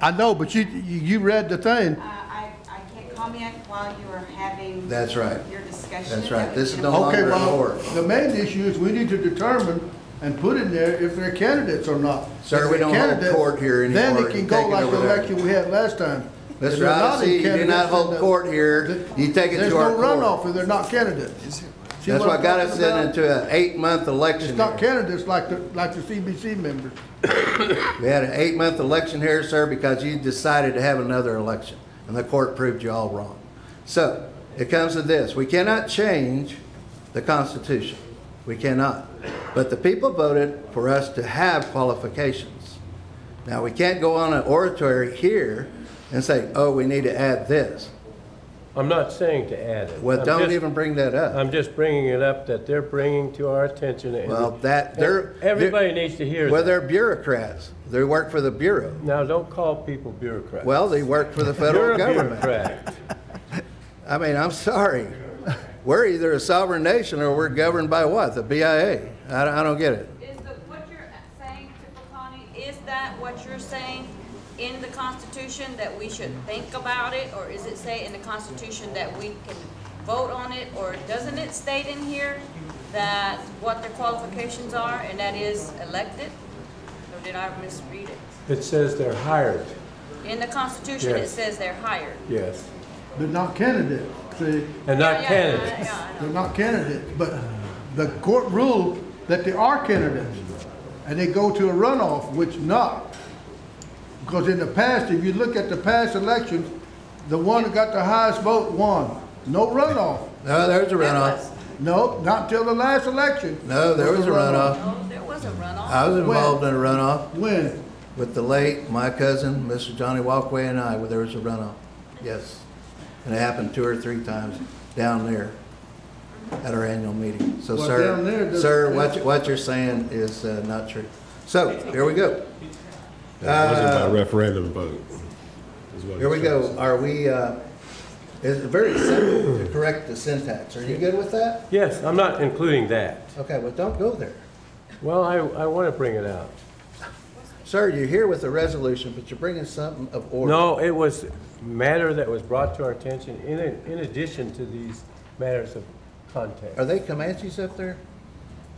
I know, but you read the thing. I can't comment while you are having. That's right. Your discussion. That's right. That This was is no in a- Okay, longer an well, order. the main issue is we need to determine and put in there if they're candidates or not. Sir, If we they're don't hold candidates, court here Then anymore. it can You go take it like over the there. election we had last time. If Mr. they're not Odyssey, you do candidates, not hold then court here. You take it There's to our no court. runoff if they're not candidates. See That's what what I'm got talking us about? into an 8-month election. It's not here. candidates like the CBC members. We had an 8-month election here, sir, because you decided to have another election, and the court proved you all wrong. So it comes to this: we cannot change the Constitution. We cannot. But the people voted for us to have qualifications. Now we can't go on an oratory here and say, oh, we need to add this. I'm not saying to add it. Well, I'm don't just- even bring that up. I'm just bringing it up that they're bringing to our attention. And Well, everybody needs to hear Well, that. they're bureaucrats. They work for the Bureau. Now, don't call people bureaucrats. Well, they work for the federal You're a government. bureaucrat. I mean, I'm sorry. We're either a sovereign nation or we're governed by what? The BIA. I don't get it. Is what you're saying, Connie, is that what you're saying in the Constitution, that we should think about it? Or is it say in the Constitution that we can vote on it? Or doesn't it state in here that what their qualifications are, and that is elected? Or did I misread it? It says they're hired. In the Constitution, it Yes. says they're hired. Yes. But not candidates, see, And not Yeah, candidates. yeah, I know. they're not candidates, but the court ruled that they are candidates. And they go to a runoff, which not. Because in the past, if you look at the past elections, the one that got the highest vote won. No runoff. No, there's a There runoff. was. No, not till the last election. No, there was a runoff. Oh, there was a runoff. I was involved in a runoff When? with the late, my cousin, Mr. Johnny Walkway, and I, where there was a runoff. Yes. And it happened 2 or 3 times down there at our annual meeting. So, Well, down there, sir, what you're saying is not true. So, here we go. It wasn't by referendum vote. is what Here we he's trying to go. say. Are we, it's very simple to correct the syntax. Are you good with that? Yes, I'm not including that. Okay, well, don't go there. Well, I want to bring it out. Sir, you're here with a resolution, but you're bringing something of order. No, it was matter that was brought to our attention in addition to these matters of context. Are they Comanches up there?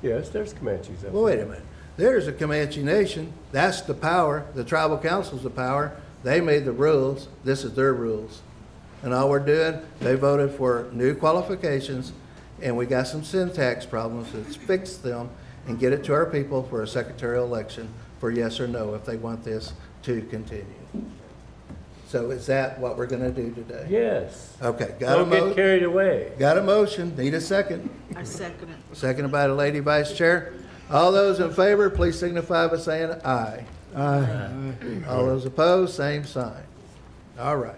Yes, there's Comanches up there. Well, wait a minute. There's a Comanche nation. That's the power. The tribal council's the power. They made the rules. This is their rules. And all we're doing, they voted for new qualifications, and we got some syntax problems. Let's fix them and get it to our people for a secretarial election for yes or no if they want this to continue. So is that what we're gonna do today? Yes. Okay, got a Don't get motion? carried away. Got a motion. Need a second. I second it. Seconded by the Lady Vice Chair. All those in favor, please signify by saying aye. Aye. All those opposed, same sign. All right.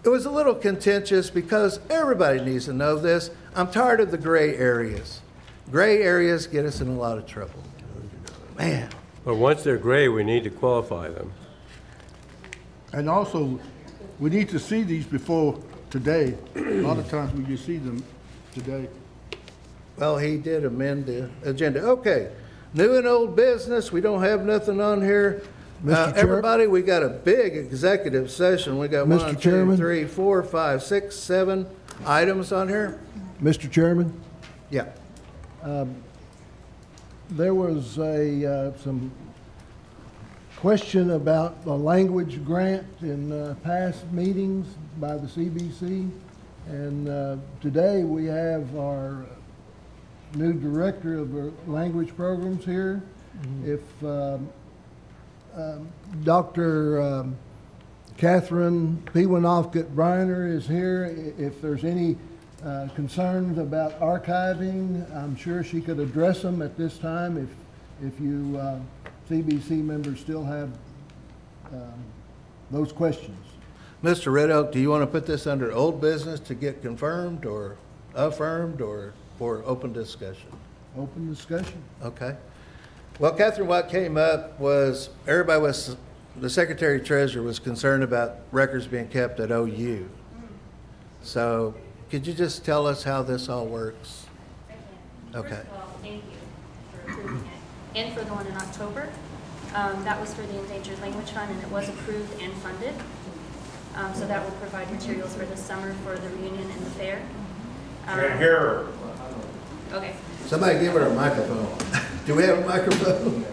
It was a little contentious because everybody needs to know this. I'm tired of the gray areas. Gray areas get us in a lot of trouble. Man, But once they're gray, we need to qualify them. And also, we need to see these before today. A lot of times we just see them today. well, he did amend the agenda. Okay, new and old business, we don't have nothing on here. Mr. Chair- Everybody, we got a big executive session. We got Mr. 1, 2, Chairman? 3, 4, 5, 6, 7 items on here. Mr. Chairman, Yeah. there was some question about a language grant in past meetings by the CBC. And today we have our new director of our language programs here. If Dr. Catherine Pewanofsky-Briner is here, if there's any concerns about archiving, I'm sure she could address them at this time if you CBC members still have those questions. Mr. Red Oak, do you want to put this under old business to get confirmed or affirmed or for open discussion? Open discussion. Okay. Well, Catherine, what came up was everybody was, the Secretary Treasurer was concerned about records being kept at OU. So could you just tell us how this all works? Okay. First of all, thank you for approving it. And for the one in October. That was for the Endangered Language Fund, and it was approved and funded. So that will provide materials for this summer for the reunion and the fair. Can't hear her. Okay. Somebody give her a microphone. Do we have a microphone?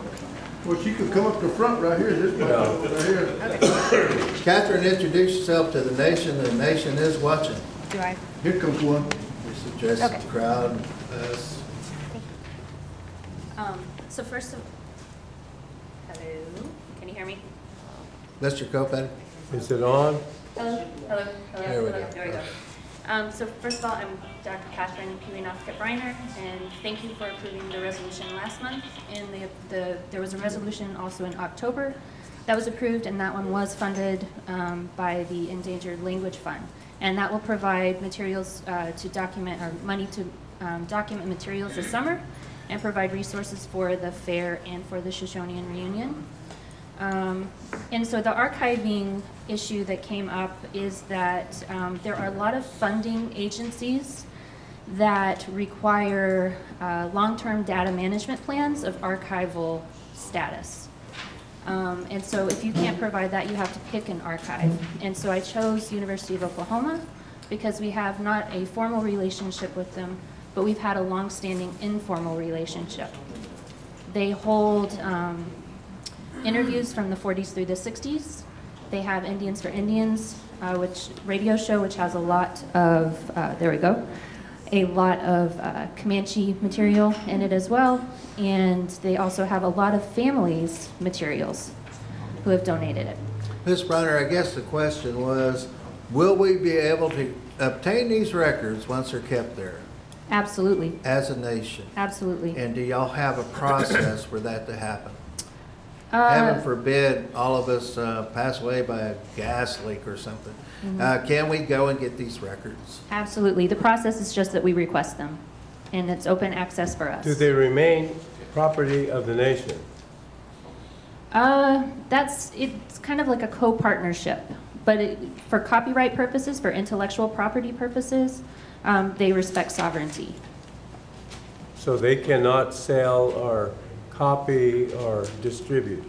Well, she could come up to front right here, this microphone right here. Catherine, introduce yourself to the nation. The nation is watching. Do I? Here comes one. Just address Okay. the crowd, us. So first of, hello, can you hear me? Mr. Kopech? Is it on? Hello, hello, hello. There we hello. go. There we go. So first of all, I'm Dr. Catherine Pewanofsky-Briner, and thank you for approving the resolution last month. And there was a resolution also in October That was approved, and that one was funded by the Endangered Language Fund. And that will provide materials to document, or money to document materials this summer, and provide resources for the fair and for the Shoshonean reunion. And so the archiving issue that came up is that there are a lot of funding agencies that require long-term data management plans of archival status. And so if you can't provide that, you have to pick an archive. And so I chose University of Oklahoma because we have not a formal relationship with them, but we've had a long-standing informal relationship. They hold interviews from the 40s through the 60s. They have Indians for Indians, which radio show, which has a lot of, there we go, a lot of Comanche material in it as well. And they also have a lot of families materials who have donated it. Ms. Brunner, I guess the question was, will we be able to obtain these records once they're kept there? Absolutely. As a nation? Absolutely. And do y'all have a process for that to happen? Heaven forbid all of us pass away by a gas leak or something. Can we go and get these records? Absolutely. The process is just that we request them, and it's open access for us. Do they remain property of the nation? It's kind of like a co-partnership, but for copyright purposes, for intellectual property purposes, they respect sovereignty. So they cannot sell or copy or distribute?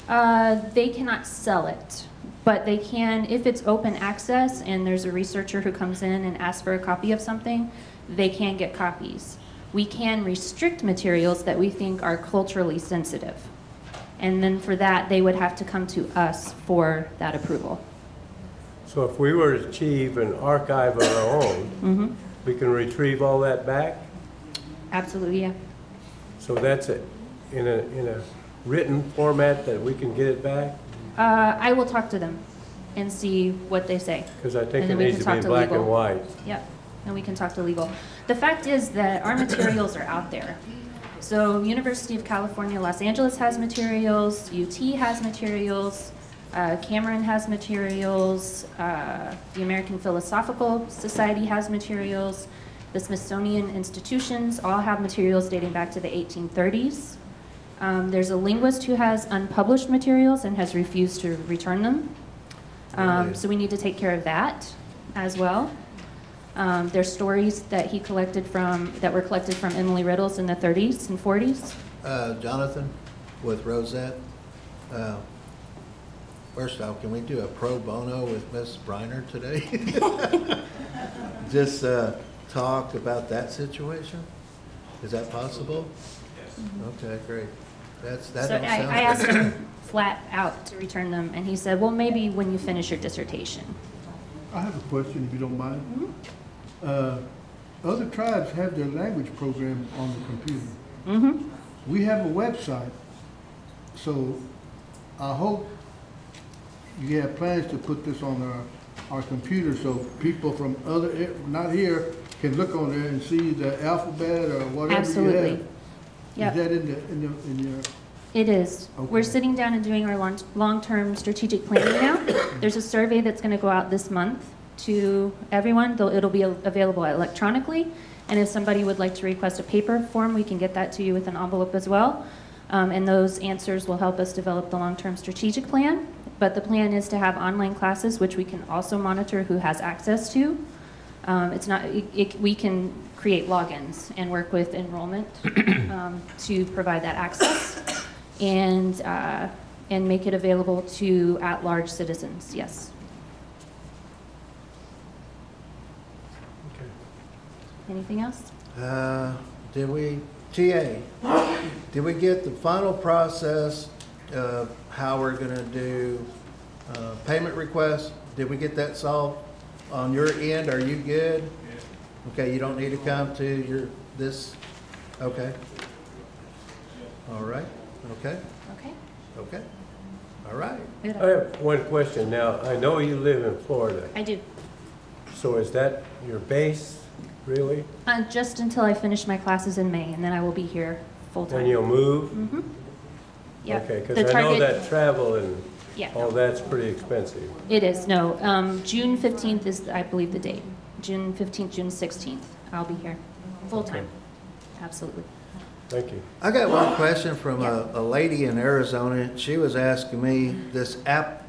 They cannot sell it, but they can, if it's open access and there's a researcher who comes in and asks for a copy of something, they can get copies. We can restrict materials that we think are culturally sensitive. And then for that, they would have to come to us for that approval. So if we were to achieve an archive of our own, we can retrieve all that back? Absolutely, yeah. So that's it, in a written format that we can get it back? I will talk to them and see what they say. Because I think it needs to be black and white. Yep, and we can talk to legal. The fact is that our materials are out there. So University of California, Los Angeles has materials, UT has materials, Cameron has materials, the American Philosophical Society has materials, the Smithsonian institutions all have materials dating back to the 1830s. There's a linguist who has unpublished materials and has refused to return them. So we need to take care of that as well. There's stories that he collected that were collected from Emily Riddles in the 30s and 40s. Jonathan, with Rosette, first off, can we do a pro bono with Ms. Briner today? Just talk about that situation? Is that possible? Yes. Okay, great. So I asked him flat out to return them, and he said, well, maybe when you finish your dissertation. I have a question, if you don't mind. Other tribes have their language program on the computer. We have a website, so I hope you have plans to put this on our computer so people from not here, can look on there and see the alphabet or whatever. Absolutely. You have. Yep. Is that in your? It is. Okay. We're sitting down and doing our long-term strategic planning now. There's a survey that's going to go out this month to everyone. It'll be available electronically. And if somebody would like to request a paper form, we can get that to you with an envelope as well. And those answers will help us develop the long-term strategic plan. But the plan is to have online classes, which we can also monitor who has access to. We can create logins and work with enrollment to provide that access and make it available to at-large citizens, yes. Okay. Anything else? Did we get the final process of how we're going to do payment requests? Did we get that solved on your end? Are you good? Okay, you don't need to come to this? Okay. All right. Okay. Okay. Okay. All right. I have one question now. I know you live in Florida. I do. So is that your base, really? Just until I finish my classes in May, and then I will be here full-time. Then you'll move? Yeah. Okay, because I know that travel and Yeah. Oh, that's pretty expensive. It is, no. June 15th is, I believe, the date. June 15th, June 16th. I'll be here, full-time. Absolutely. Thank you. I got one question from a lady in Arizona. She was asking me, this app,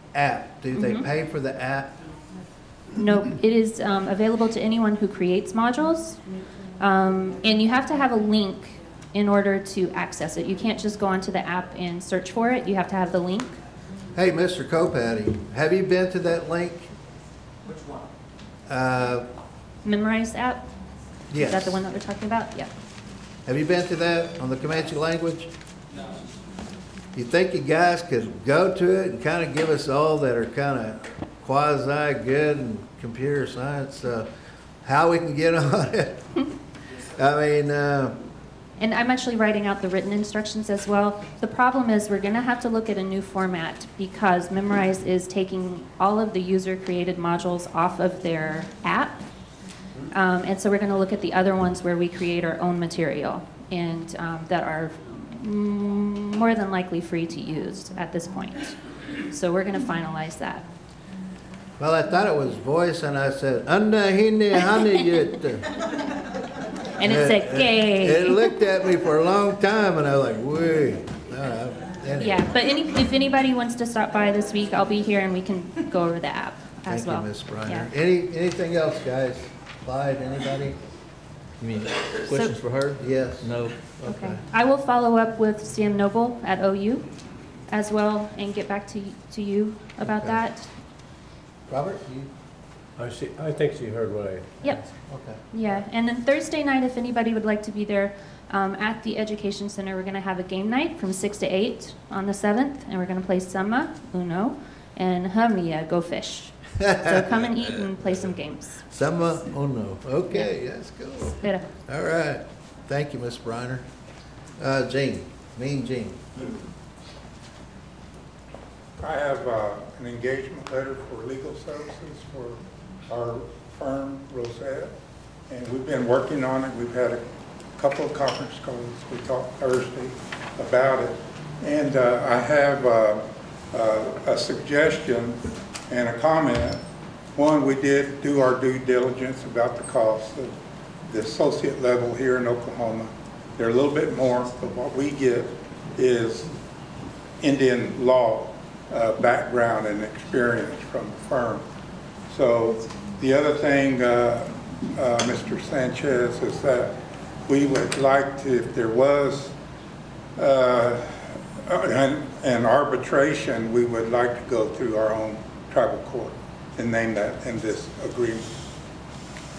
do they pay for the app? No, it is available to anyone who creates modules. And you have to have a link in order to access it. You can't just go onto the app and search for it. You have to have the link. Hey, Mr. Kopati, have you been to that link? Which one? Memorize app? Yes. Is that the one that we're talking about? Yeah. Have you been to that on the Comanche language? No. You think you guys could go to it and kind of give us all that are kind of quasi good in computer science, how we can get on it? I mean, And I'm actually writing out the written instructions as well. The problem is we're going to have to look at a new format because Memorize is taking all of the user-created modules off of their app. And so we're going to look at the other ones where we create our own material and that are more than likely free to use at this point. So we're going to finalize that. well, I thought it was voice, and I said, "Anda hini hani yut." And it said gay. It looked at me for a long time, and I was like, "Wait." Anyway. Yeah, but if anybody wants to stop by this week, I'll be here and we can go over the app as well. Thank you, Ms. Briner. Yeah. Anything else, guys? Clyde, anybody? You mean questions for her? Yes. No. Okay. I will follow up with Sam Noble at OU as well and get back to you about Okay. that. Robert, you? I think she heard what I. Yep. Okay. Yeah, and then Thursday night, if anybody would like to be there, at the Education Center, we're going to have a game night from 6 to 8 on the 7th, and we're going to play Summa, Uno, and Hamia, Go Fish. So come and eat and play some games. Sama Ono. Okay, let's go. Better. All right. Thank you, Ms. Briner. Gene, Mean Gene. I have an engagement letter for legal services for our firm, Rosette, and we've been working on it. We've had a couple of conference calls. We talked Thursday about it. And I have a suggestion and a comment. One, we did do our due diligence about the cost of the associate level here in Oklahoma. They're a little bit more, but what we get is Indian law background and experience from the firm. So the other thing, Mr. Sanchez, is that we would like to, if there was an arbitration, we would like to go through our own tribal court and name that in this agreement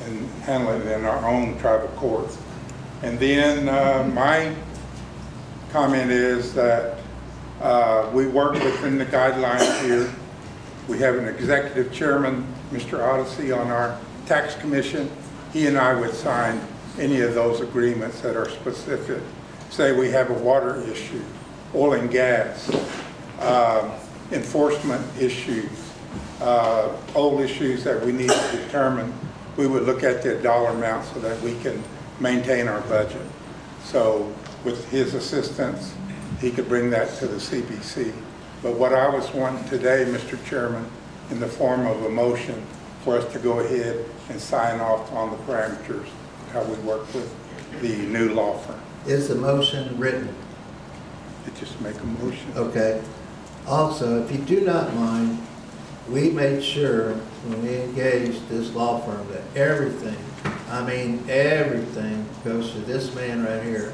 and handle it in our own tribal courts. And then my comment is that we work within the guidelines here. We have an executive chairman, Mr. Odyssey, on our tax commission. He and I would sign any of those agreements that are specific. Say we have a water issue, oil and gas, enforcement issues, old issues that we need to determine. We would look at the dollar amount so that we can maintain our budget. So with his assistance, he could bring that to the CBC. But what I was wanting today, Mr. Chairman, in the form of a motion for us to go ahead and sign off on the parameters, how we work with the new law firm. Is the motion written? Just make a motion. Okay. Also, if you do not mind, we made sure when we engaged this law firm that everything, I mean everything, goes to this man right here.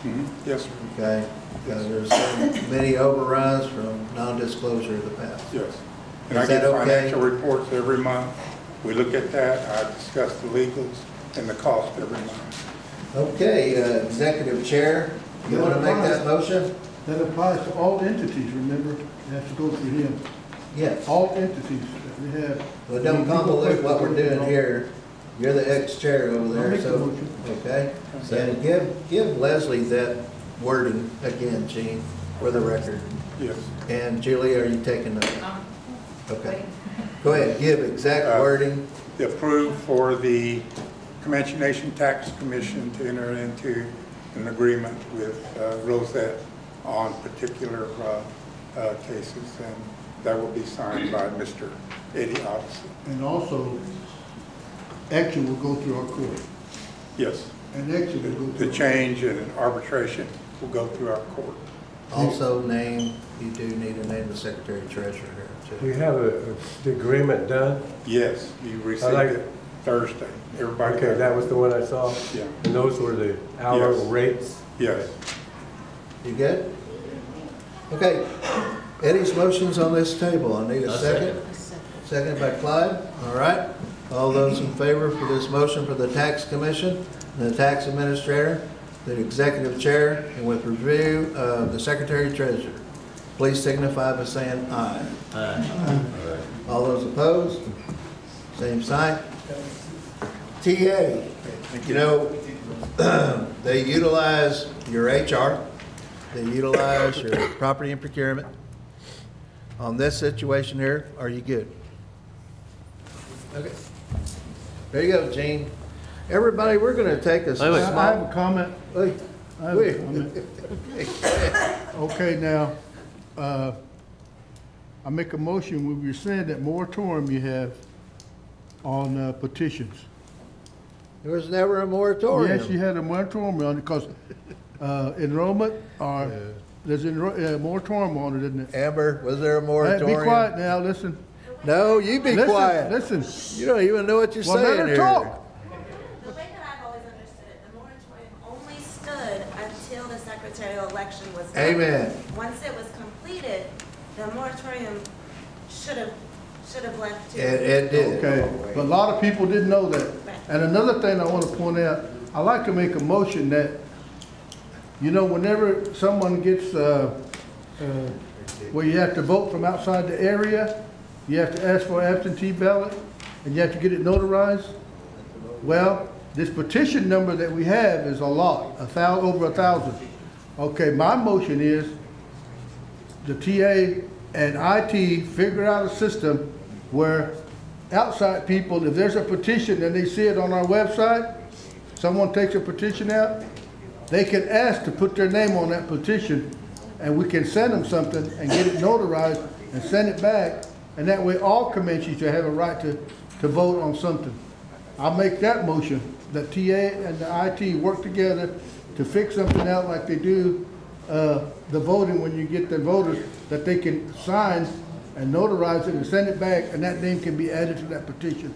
Mm-hmm. Yes, sir. Okay? Because there's so many overruns from non-disclosure of the past. Yes. And Is I get that okay? financial reports every month. We look at that. I discuss the legals and the cost every month. Okay, Executive Chair, you want to make that motion? That applies to all entities, remember? It has to go through him. Yes. All entities that we have. Well, don't convolute what we're doing here. You're the ex-chair over there, so, okay? And give Leslie that wording again, Gene, for the record. Yes. And Julie, are you taking notes? Okay. Go ahead, give exact wording. Approved for the Comanche Nation Tax Commission to enter into an agreement with Rosette on particular cases, and that will be signed by Mr. Eddie Odyssey. And also, action will go through our court. Yes. And action will go The through. change and arbitration will go through our court. Also name, you do need to name the secretary treasurer here Do you too. have the agreement done? Yes, you received like- it Thursday. Everybody Okay, got that it. was the one I saw? Yeah. And those were the hour Yes. rates? Yes. You good? Okay, Eddie's motion's on this table. I need a second. Second by Clyde, all right. All those in favor for this motion for the tax commission, and the tax administrator, the executive chair, and with review of the secretary treasurer, please signify by saying aye. Aye. All those opposed, same sign. TA, you know, they utilize your HR, they utilize your property and procurement. On this situation here, are you good? Okay. There you go, Gene. Everybody, we're gonna take a Wait, wait. I have a comment. Wait, I have a comment. Okay, now, I make a motion, we rescind that moratorium you have on petitions. There was never a moratorium. Yes, you had a moratorium on it, because enrollment, or, there's a moratorium on it, isn't it? Amber, was there a Hey, moratorium? be quiet now, listen. No, you be Listen, quiet. Listen. You don't even know what you're Well, let saying her here. talk. The way that I've always understood it, the moratorium only stood until the secretarial election was done. Amen. Once it was completed, the moratorium should have left too. It did. Okay, but a lot of people didn't know that. And another thing I want to point out, I like to make a motion that, you know, whenever someone gets, where you have to vote from outside the area, you have to ask for an absentee ballot, and you have to get it notarized. Well, this petition number that we have is a lot, over 1,000. Okay, my motion is the TA and IT figure out a system where outside people, if there's a petition and they see it on our website, someone takes a petition out, they can ask to put their name on that petition, and we can send them something and get it notarized and send it back, and that way all Comanches should have a right to vote on something. I'll make that motion, that TA and the IT work together to fix something out like they do the voting when you get the voters, that they can sign and notarize it and send it back, and that name can be added to that petition.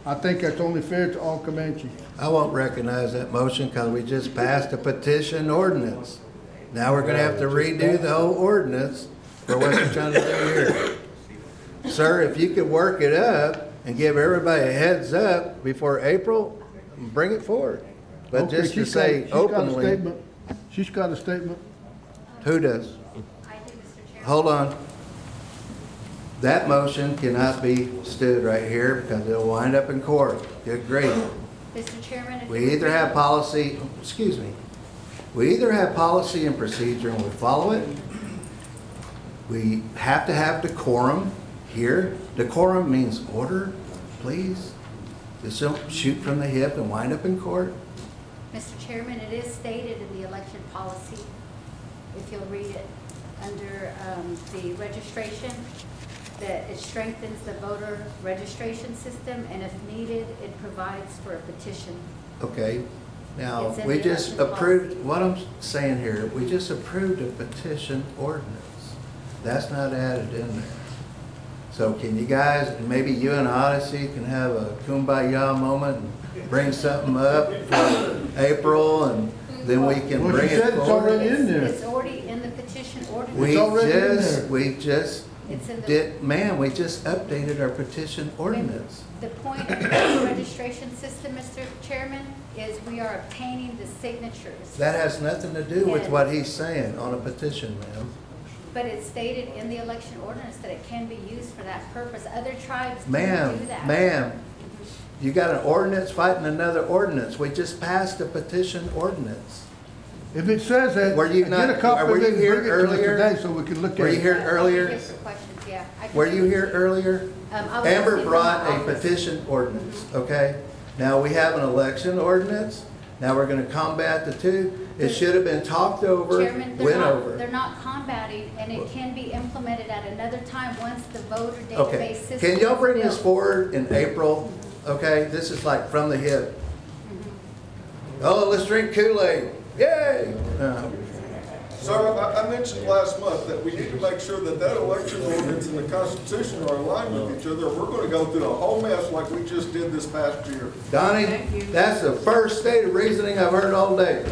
I think that's only fair to all Comanches. I won't recognize that motion because we just passed a petition ordinance. Now we're gonna have to redo the whole ordinance for what you're trying to do here. Sir, if you could work it up and give everybody a heads up before April, bring it forward. But Okay, just to she's got- say she's got a openly, statement. She's got a statement. who does? Hold on. That motion cannot be stood right here because it'll wind up in court. Good grief. Mr. Chairman, if We you either would- have policy, excuse me, we either have policy and procedure and we follow it. We have to have decorum here. Decorum means order, please. Just don't shoot from the hip and wind up in court. Mr. Chairman, it is stated in the election policy, if you'll read it, under the registration, that it strengthens the voter registration system, and if needed, it provides for a petition. Okay, now, It's in we the just election approved, what I'm saying here, we just approved a petition ordinance. That's not added in there. So can you guys, maybe you and Odyssey can have a kumbaya moment and bring something up for April, and then we can Well, bring she it said it's forward? already in there. It's already in the petition ordinance. We It's already in just, there. we just It's in the- did, ma'am, we just updated our petition ordinance. The point of the registration system, Mr. Chairman, is we are obtaining the signatures. That has nothing to do with Yeah. what he's saying on a petition, ma'am. But it's stated in the election ordinance that it can be used for that purpose. Other tribes do Ma'am, do that. ma'am, you got an ordinance fighting another ordinance. We just passed a petition ordinance. If it says that, Were you get not- a copy were of you it and here bring it to us earlier? today so we can look at it. Were you here earlier? Yes, for questions, yeah. I can Were do you it. here earlier? I was Amber listening from brought my a office. petition ordinance, okay? Now we have an election ordinance. Now we're gonna combat the two. It should have been talked over, Chairman, went over. they're not combating, and it can be implemented at another time once the voter Okay, database system. can y'all is bring this built. forward in April? Okay, this is like from the hip. Oh, let's drink Kool-Aid. Yay! Sir, I mentioned last month that we need to make sure that that election ordinance and the Constitution are aligned with each other. We're gonna go through a whole mess like we just did this past year. Donnie, that's the first state of reasoning I've heard all day.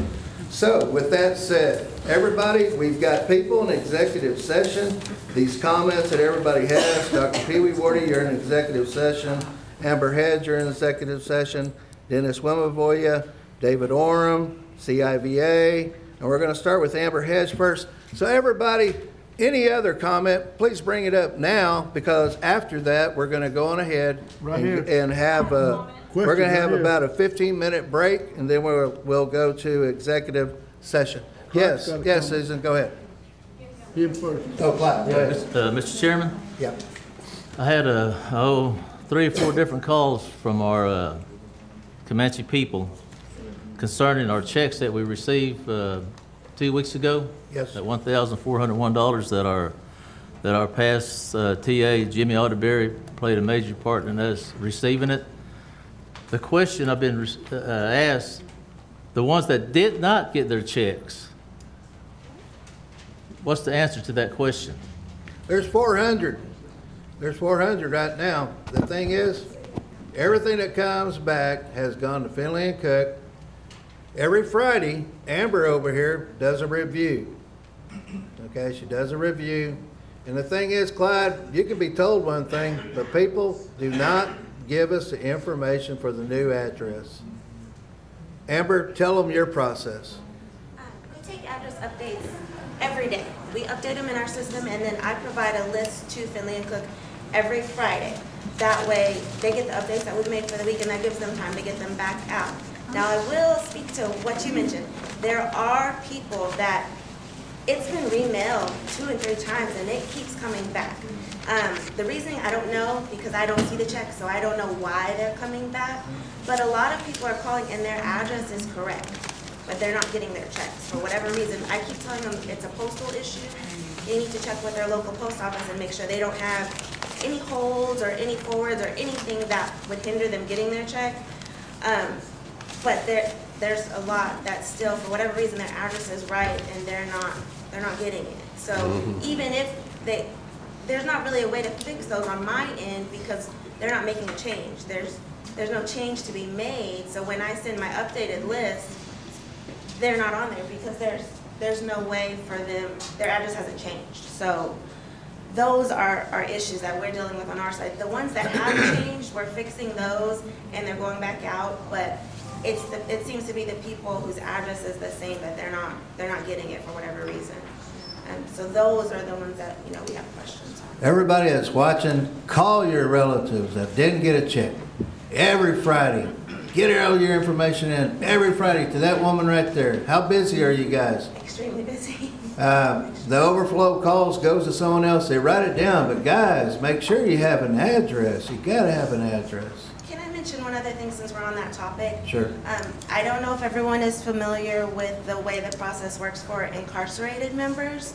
So with that said, everybody, we've got people in executive session. These comments that everybody has, Dr. Pee Wee Wardy, you're in executive session. Amber Hedge, you're in executive session. Dennis Wimavoya, David Oram, CIVA, and we're gonna start with Amber Hedge first. So everybody, any other comment, please bring it up now, because after that, we're gonna go on ahead Right and here. and have, we're Question gonna have right here. about a 15-minute break, and then we'll go to executive session. Yes, got a yes, comment. Susan, go ahead. Him first. Oh, Clyde, go ahead. Mr. Chairman, Yeah. I had 3 or 4 different calls from our Comanche people concerning our checks that we received 2 weeks ago. Yes. That $1,401 that our past TA, Jimmy Otterberry, played a major part in us receiving it. The question I've been asked, the ones that did not get their checks, what's the answer to that question? There's 400. There's 400 right now. The thing is, everything that comes back has gone to Finley and Cook. Every Friday, Amber over here does a review. Okay, she does a review. And the thing is, Clyde, you can be told one thing, but people do not give us the information for the new address. Amber, tell them your process. We take address updates every day. We update them in our system, and then I provide a list to Finley and Cook every Friday. That way, they get the updates that we've made for the week, and that gives them time to get them back out. Now, I will speak to what you mentioned. There are people that it's been remailed 2 and 3 times, and it keeps coming back. The reasoning, I don't know, because I don't see the check, so I don't know why they're coming back. But a lot of people are calling, and their address is correct, but they're not getting their checks for whatever reason. I keep telling them it's a postal issue. They need to check with their local post office and make sure they don't have any holds or any forwards or anything that would hinder them getting their check. But there's a lot that still, for whatever reason, their address is right and they're not getting it. So even if there's not really a way to fix those on my end because they're not making a change. There's no change to be made. So when I send my updated list, they're not on there because there's no way for them, their address hasn't changed. So those are issues that we're dealing with on our side. The ones that have changed, we're fixing those and they're going back out, but it seems to be the people whose address is the same, but they're not getting it for whatever reason. So those are the ones that, we have questions on. Everybody that's watching, call your relatives that didn't get a check every Friday. Get all your information in every Friday to that woman right there. How busy are you guys? Extremely busy. The overflow calls goes to someone else. They write it down, but guys, make sure you have an address. You gotta have an address. Can I mention one other thing since we're on that topic? Sure. I don't know if everyone is familiar with the way the process works for incarcerated members.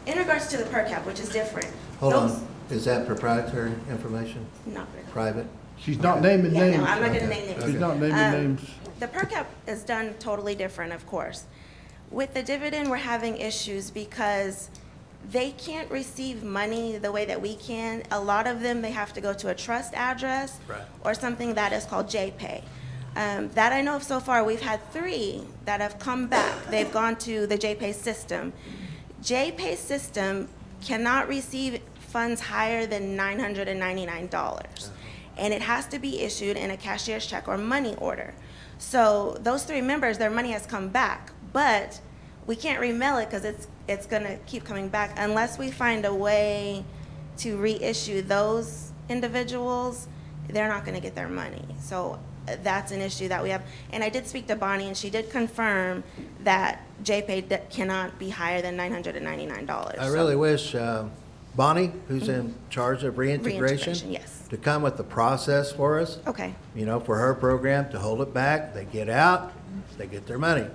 In regards to the per cap, which is different. Hold on. Is that proprietary information? Not really. Private? She's not naming Yeah, names. no, I'm not gonna name names. She's not naming names. The per cap is done totally different, of course. With the dividend, we're having issues because they can't receive money the way that we can. A lot of them, they have to go to a trust address or something that is called JPay. That I know of so far, we've had 3 that have come back. They've gone to the JPay system. JPay system cannot receive funds higher than $999. And it has to be issued in a cashier's check or money order. So those 3 members, their money has come back, but we can't remail it because it's gonna keep coming back unless we find a way to reissue those individuals. They're not gonna get their money. So that's an issue that we have. And I did speak to Bonnie, and she did confirm that JPay cannot be higher than $999. I really wish Bonnie, who's in charge of Reintegration, reintegration, yes. to come with the process for us. Okay. For her program, to hold it back, they get out, they get their money.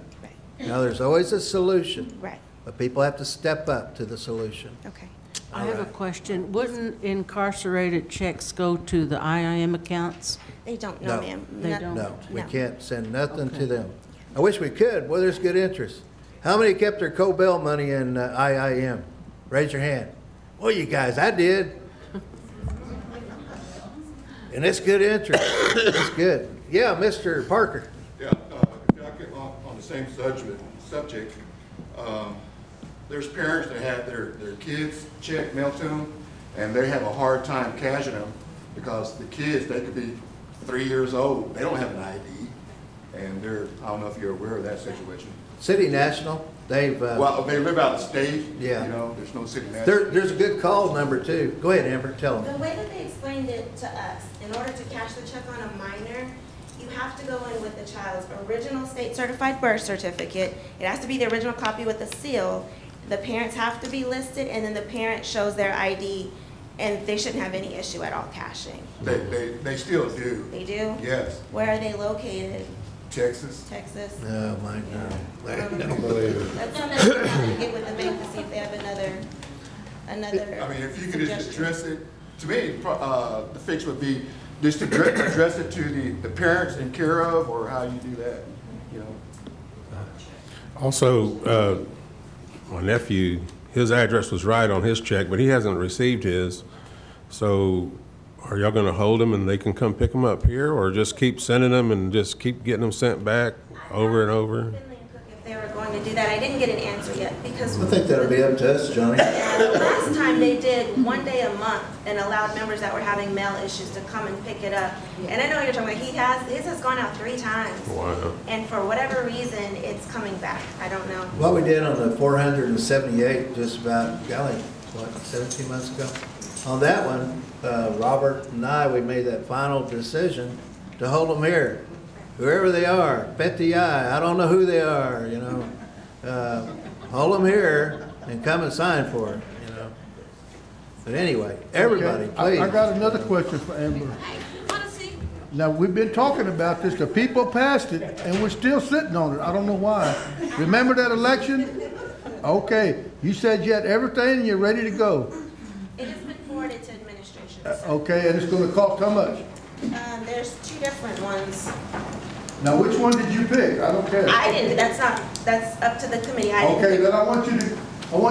Now, there's always a solution. Right. But people have to step up to the solution. Okay. I have a question. Wouldn't incarcerated checks go to the IIM accounts? They don't, No. no, ma'am. They don't? No, we No. can't send nothing to them. I wish we could. Well, there's good interest. How many kept their Cobell money in IIM? Raise your hand. Well, you guys, I did. And it's good interest. It's good. Yeah, Mr. Parker. Yeah, if I could, on the same subject, there's parents that have their kids' check mailed to them, and they have a hard time cashing them because the kids, they could be 3 years old, they don't have an ID, and I don't know if you're aware of that situation. City National, they've... Well, they live out of state, Yeah. you know, there's no City National. There's a good call number too. Go ahead, Amber, tell them. The way that they explained it to us, in order to cash the check on a minor, you have to go in with the child's original state certified birth certificate. It has to be the original copy with the seal. The parents have to be listed, and then the parent shows their ID, and they shouldn't have any issue at all cashing. They still do. They do? Yes. Where are they located? Texas. Texas? Oh, my God. That's something we have to get with the bank to see if they have another I mean, if you could just suggestion. address it, to me, the fix would be just to address it to the parents in care of, or how you do that, you know. Also, my nephew, his address was right on his check, but he hasn't received his. So are y'all gonna hold them and they can come pick them up here, or just keep sending them and just keep getting them sent back over and over? If they were going to do that, I didn't get an answer yet, because I think that'll be up to us, Johnny. last time they did 1 day a month and allowed members that were having mail issues to come and pick it up. And I know you're talking about, his has gone out 3 times. Wow. And for whatever reason, it's coming back. I don't know. What we did on the 478, just about, golly, what, 17 months ago? On that one, Robert and we made that final decision to hold them here. Whoever they are, bet the eye, I don't know who they are, you know. Hold them here and come and sign for it, you know. But anyway, everybody, Okay, please. I got another question for Amber. Now, we've been talking about this, the people passed it, and we're still sitting on it. I don't know why. Remember that election? Okay, you said you had everything and you're ready to go. It has been forwarded to administration. Okay, and it's gonna cost how much? There's 2 different ones. Now, which one did you pick? I don't care. I didn't, that's up to the committee. I didn't Okay, pick- then I want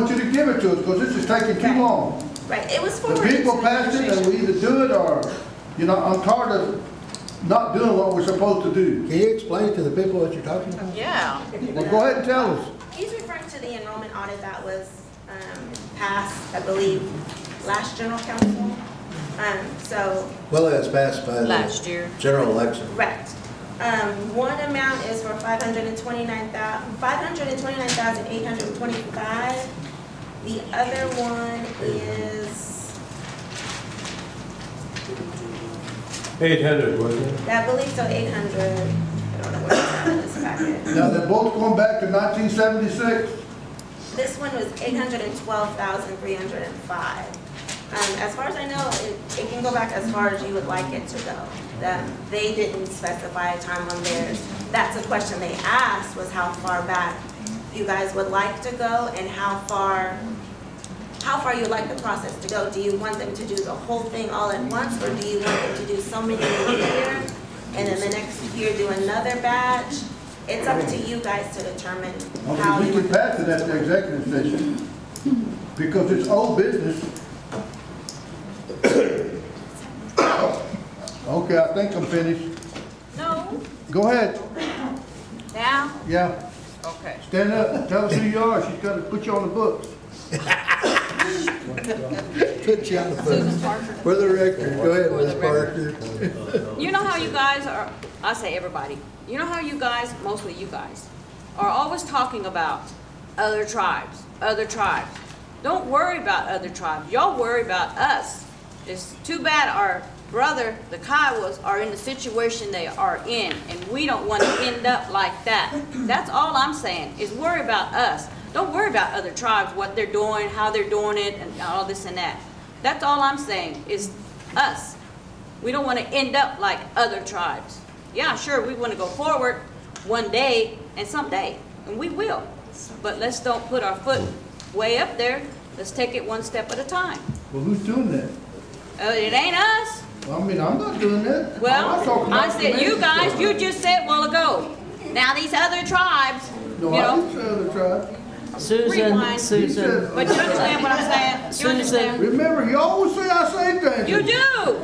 you to give it to us, because this is taking too long. Right, it was The forwarded to people passed it, and administration. we either do it or, you know, I'm tired of not doing what we're supposed to do. Can you explain to the people what you're talking about? Yeah. Well, go ahead and tell us. He's referring to the enrollment audit that was passed, I believe, last general council. So, Well, it was passed by Last the year. general election. correct. One amount is for $529,825. The other one is, 800, wasn't it? I believe so, 800. I don't know where it's at in this packet. Now, they're both going back to 1976. This one was 812,305. As far as I know, it can go back as far as you would like it to go. They didn't specify a time on theirs. That's a question they asked, was how far back you guys would like to go, and how far you'd like the process to go. Do you want them to do the whole thing all at once, or do you want them to do so many in a year, and then the next year do another batch? It's up to you guys to determine how Okay, you we can pass it at the executive session, because it's old business. Okay, I think I'm finished. No. Go ahead. Now? Yeah. Okay. Stand up and tell us who you are. She's got to put you on the books. Put you on the phone. For the record, go ahead, Ms. Parker. You know how you guys are, I say everybody, you know how you guys, mostly you guys, are always talking about other tribes, other tribes. Don't worry about other tribes. Y'all worry about us. It's too bad our brother, the Kiowas, are in the situation they are in, and we don't want to end up like that. That's all I'm saying, is worry about us. Don't worry about other tribes, what they're doing, how they're doing it, and all this and that. That's all I'm saying, is us. We don't want to end up like other tribes. Yeah, sure, we want to go forward one day and someday. and we will. But let's don't put our foot way up there. Let's take it one step at a time. Well, who's doing that? It ain't us. Well, I mean, I'm not doing that. I'm Well, I said, you guys, you just. just said a while ago. Now these other tribes, No, you I know, didn't say other tribes. Susan, Rewind. Susan, but you understand what I'm saying? You Susan. understand? Remember, you always say I say things. You do.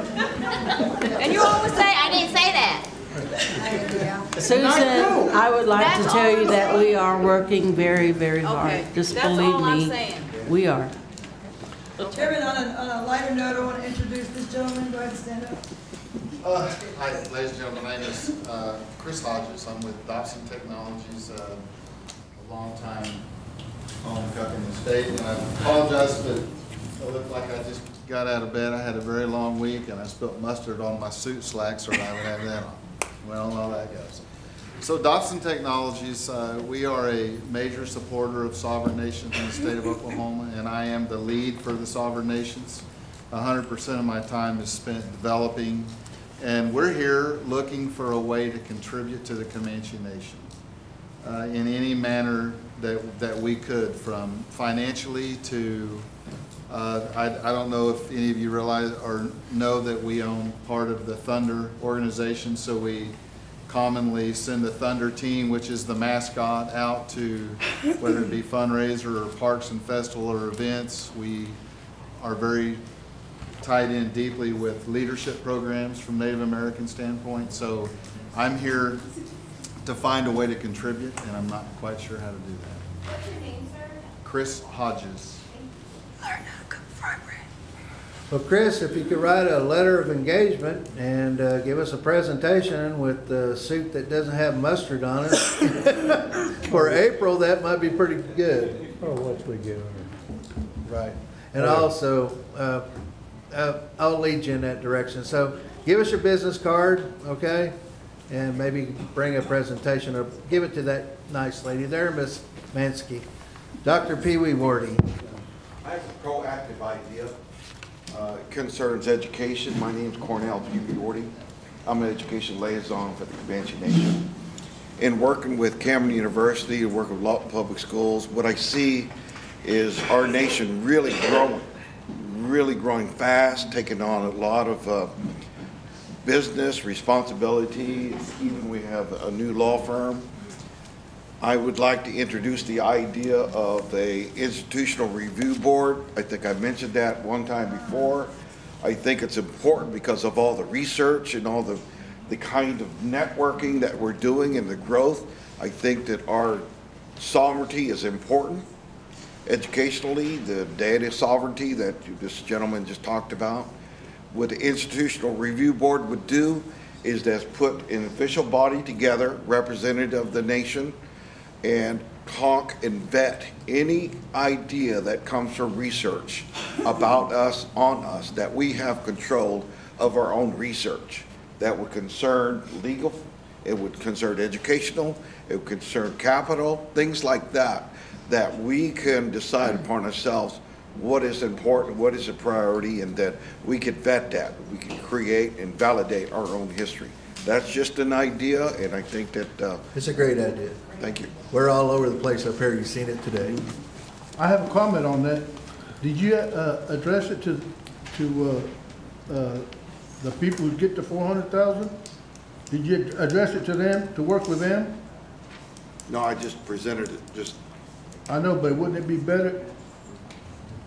And you always say, I didn't say that. Susan, I would like to That's tell all you I'm that saying. we are working very, very hard. Okay, Just that's believe all I'm me, saying. we are. Chairman, on a lighter note, I want to introduce this gentleman. Go ahead and stand up. Hi, ladies and gentlemen. My name is Chris Hodges. I'm with Dobson Technologies, a long-time phone company in the state. And I apologize if it looked like I just got out of bed. I had a very long week, and I spilled mustard on my suit slacks, or I would have that on. Well, all that goes. So Dobson Technologies, we are a major supporter of sovereign nations in the state of Oklahoma, and I am the lead for the sovereign nations. 100% of my time is spent developing, and we're here looking for a way to contribute to the Comanche Nation in any manner that we could, from financially to, I don't know if any of you realize or know that we own part of the Thunder organization, so we commonly send the Thunder team, which is the mascot, out to whether it be fundraiser or parks and festival or events. We are very tied in deeply with leadership programs from Native American standpoint. So I'm here to find a way to contribute, and I'm not quite sure how to do that. What's your name, sir? Chris Hodges. Learn how to cook fry bread. Well, Chris, if you could write a letter of engagement and give us a presentation with the suit that doesn't have mustard on it for April, that might be pretty good. Oh, once we get her. Right. And also, I'll lead you in that direction. So give us your business card, okay? And maybe bring a presentation or give it to that nice lady there, Miss Mansky. Dr. Pee Wee Wardy. I have a proactive idea. Concerns education. My name's Cornell Pee Wee Wardy. I'm an education liaison for the Comanche Nation. In working with Cameron University and working with Lawton Public Schools, what I see is our nation really growing fast, taking on a lot of business responsibility. Even we have a new law firm. I would like to introduce the idea of a institutional review board. I think I mentioned that one time before. I think it's important because of all the research and all the kind of networking that we're doing and the growth. I think that our sovereignty is important. Educationally, the data sovereignty that this gentleman just talked about. What the institutional review board would do is that's put an official body together, representative of the nation, and talk and vet any idea that comes from research about us, on us, that we have control of our own research. That would concern legal, it would concern educational, it would concern capital, things like that, that we can decide upon ourselves what is important, what is a priority, and that we could vet that. We can create and validate our own history. That's just an idea, and I think that... It's a great idea. Thank you. We're all over the place up here. You've seen it today. I have a comment on that. Did you address it to the people who get the 400,000? Did you address it to them, to work with them? No, I just presented it, just... I know, but wouldn't it be better?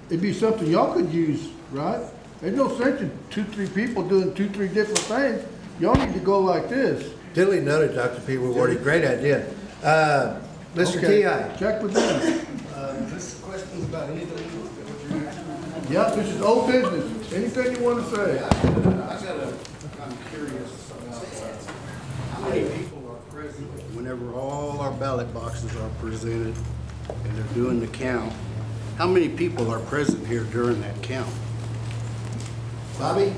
It'd be something y'all could use, right? There's no sense in 2-3 people doing 2-3 different things. Y'all need to go like this. Diddly noted, Dr. Pee Wee Wardy. Great idea. Mr. Okay, T.I. check with them. This question is about anything. Yeah, this is old business. Anything you want to say? I'm curious about how many people are present whenever all our ballot boxes are presented and they're doing the count. How many people are present here during that count? Bobby?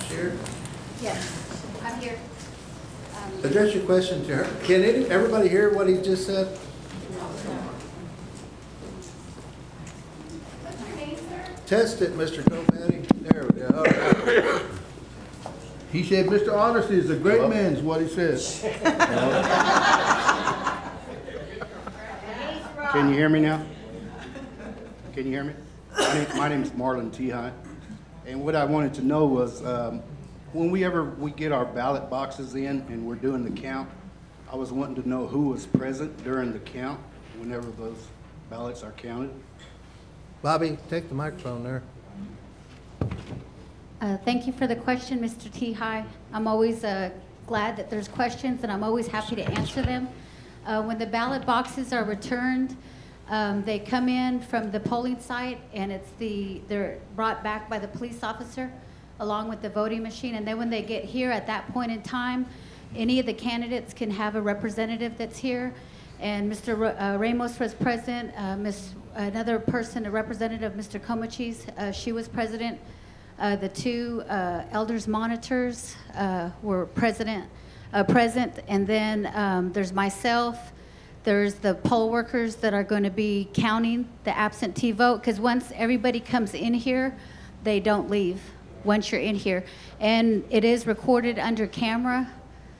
Here? Yes, I'm here. Address your question to her. Can everybody hear what he just said? What's your name, sir? Test it, Mr. Copati. There we go. All right. He said, Mr. Honesty is a great man, is what he said. Can you hear me now? Can you hear me? My name's Marlon Tehai. And what I wanted to know was, when we get our ballot boxes in and we're doing the count, I was wanting to know who was present during the count whenever those ballots are counted. Bobby, take the microphone there. Thank you for the question, Mr. Tehai. I'm always glad that there's questions, and I'm always happy to answer them. When the ballot boxes are returned, they come in from the polling site, and they're brought back by the police officer along with the voting machine. And then when they get here, at that point in time, any of the candidates can have a representative that's here. And Mr. Ramos was present. Another person, a representative, Mr. Comachis, she was present. The two elders monitors were present. And then there's myself. There's the poll workers that are going to be counting the absentee vote, because once everybody comes in here, they don't leave once you're in here. And it is recorded under camera.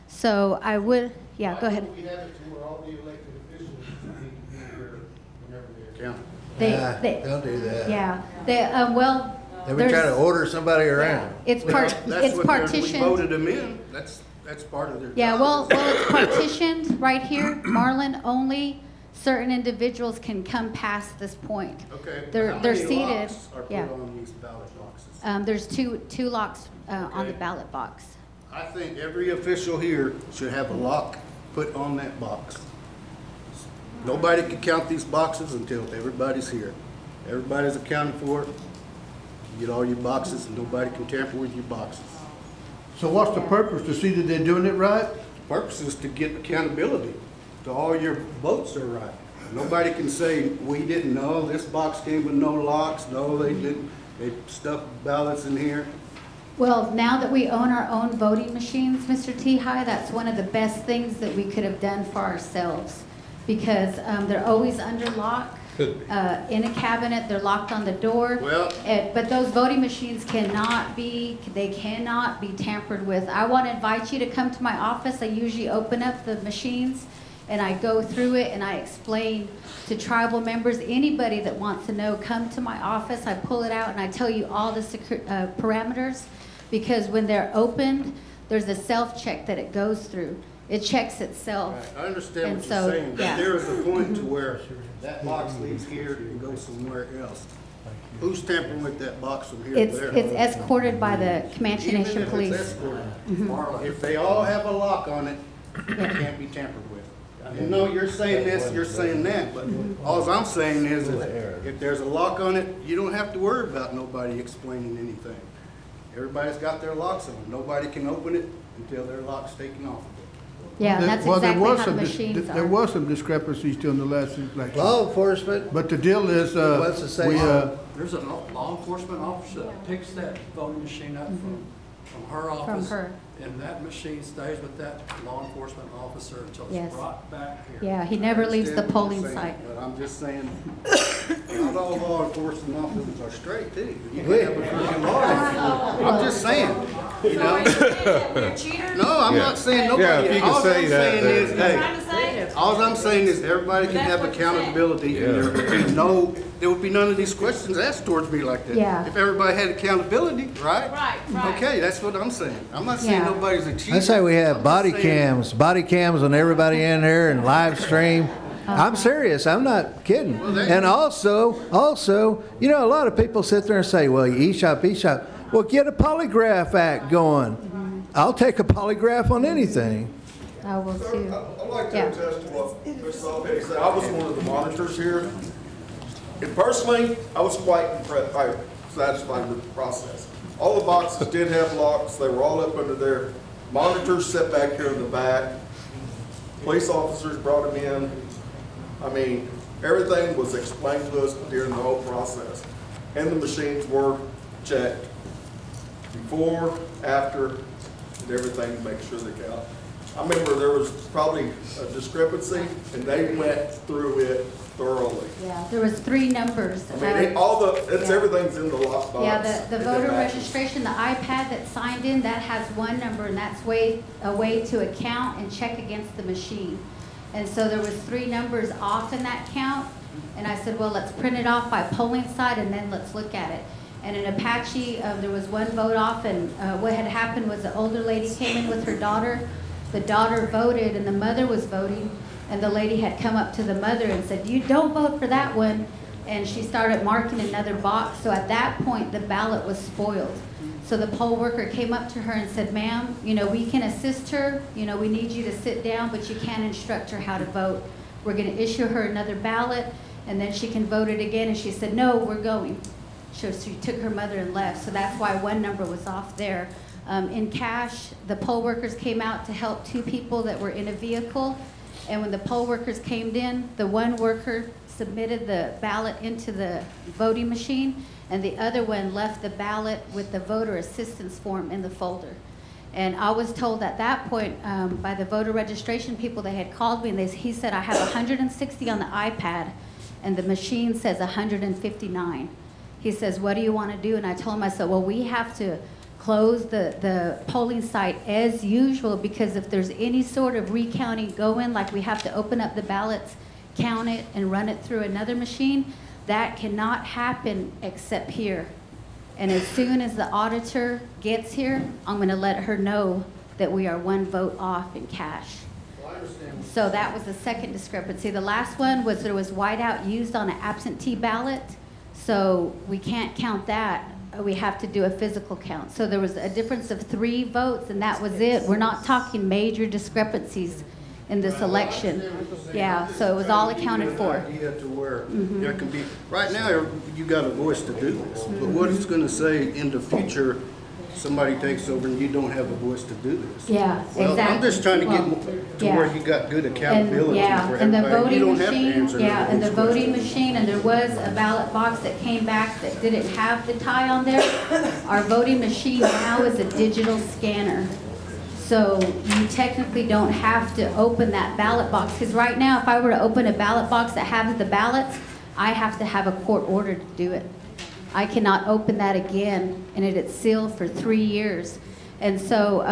So I would, yeah, go ahead. We have it to where all the elected officials need to be here whenever they're counted. Don't do that. Yeah, Then we try to order somebody around. It's We partitioned. voted them in. That's part of their. Yeah, well, it's partitioned right here, Marlon. Only certain individuals can come past this point. Okay. They're seated. Locks are put Yeah. on these ballot boxes? There's two locks on the ballot box. I think every official here should have a lock put on that box. Nobody can count these boxes until everybody's here. Everybody's accounted for. You get all your boxes and nobody can tamper with your boxes. So what's the purpose? To see that they're doing it right? The purpose is to get accountability, to all your votes are right. Nobody can say, we didn't know, this box came with no locks, no, they didn't, they stuffed ballots in here. Well, now that we own our own voting machines, Mr. Tehai, that's one of the best things that we could have done for ourselves, because they're always under lock. In a cabinet, they're locked on the door. Well, but those voting machines cannot be tampered with. I want to invite you to come to my office. I usually open up the machines and I go through it and I explain to tribal members, anybody that wants to know, come to my office. I pull it out and I tell you all the parameters, because when they're opened, there's a self-check that it goes through. It checks itself. right. I understand what And you're saying, but yeah. there is a point to where that box leaves here and goes somewhere else. Who's tampering with that box from here to there? It's escorted by the Comanche Even Nation if it's Police. escorted, Mhm. if they all have a lock on it, it can't be tampered with. I know you're saying this, you're saying that, but all I'm saying is if there's a lock on it, you don't have to worry about nobody explaining anything. Everybody's got their locks on. Nobody can open it until their lock's taken off of it. Yeah, that's Well, there exactly was how the some machines There are. was some discrepancies still in the last election. Law enforcement, But the deal is, what's the say? There's a law enforcement officer that picks that voting machine up from her office. her. And that machine stays with that law enforcement officer until Yes. it's brought back here. Yeah, he never leaves the Understand what polling you're saying, site. But I'm just saying, not all law enforcement officers are straight, too. You can have a freaking law. I'm just saying, you know? We're cheaters? No, I'm Yeah. not saying Yeah, nobody. if you can All say I'm that, saying then- is, hey, Trying to say? all I'm saying is everybody can That's have what you're saying. accountability, and there would be none of these questions asked towards me like that. Yeah. If everybody had accountability, right? Right. Okay, that's what I'm saying. I'm not saying Yeah. nobody's a cheater. I say we have I'm just body saying- cams on everybody in there and live stream. I'm serious, I'm not kidding. And also, you know, a lot of people sit there and say, well, e-shop. Well, get a polygraph act going. I'll take a polygraph on anything. I will too. I'd like to Yeah. attest to what Ms. Salve said. I was one of the monitors here. And personally, I was quite satisfied with the process. All the boxes did have locks. They were all up under there. Monitors sat back here in the back. Police officers brought them in. I mean, everything was explained to us during the whole process. And the machines were checked before, after, and everything to make sure they count. I remember there was probably a discrepancy, and they went through it thoroughly. Yeah, there was 3 numbers. I mean, Yeah. everything's in the lockbox. Yeah, the It voter didn't matter. registration, the iPad that signed in, that has one number, and that's a way to account and check against the machine. And so there was 3 numbers off in that count, And I said, well, let's print it off by polling site and then let's look at it. And in Apache, there was one vote off, and what had happened was the older lady came in with her daughter. The daughter voted and the mother was voting, and the lady had come up to the mother and said, you don't vote for that one. And she started marking another box. So at that point, the ballot was spoiled. So the poll worker came up to her and said, ma'am, you know, we can assist her. You know, we need you to sit down, but you can't instruct her how to vote. We're going to issue her another ballot, and then she can vote it again. And she said, no, we're going. So she took her mother and left. So that's why one number was off there. In cash, the poll workers came out to help 2 people that were in a vehicle. And when the poll workers came in, the one worker submitted the ballot into the voting machine, and the other one left the ballot with the voter assistance form in the folder. And I was told at that point by the voter registration people, they had called me, and he said, I have 160 on the iPad, and the machine says 159. He says, what do you want to do? And I told him, I said, well, we have to close the polling site as usual, because if there's any sort of recounting going, like we have to open up the ballots, count it, and run it through another machine, that cannot happen except here. And as soon as the auditor gets here, I'm going to let her know that we are 1 vote off in cash. Well, I understand. So that was the second discrepancy. The last one was there was whiteout used on an absentee ballot, so we can't count that. We have to do a physical count. So there was a difference of 3 votes, and that was it. We're not talking major discrepancies in this election. Yeah, so it was all accounted for. Idea to where there can be, right now, you got a voice to do this, but what it's going to say in the future, somebody takes over and you don't have a voice to do this. Yeah, well, exactly. I'm just trying to get to where you got good accountability for and the everybody. You voting don't have to machine, answer yeah, and the each voting question. machine, and there was a ballot box that came back that didn't have the tie on there. Our voting machine now is a digital scanner. So you technically don't have to open that ballot box, because right now, if I were to open a ballot box that has the ballots, I have to have a court order to do it. I cannot open that again, and it's sealed for 3 years. And so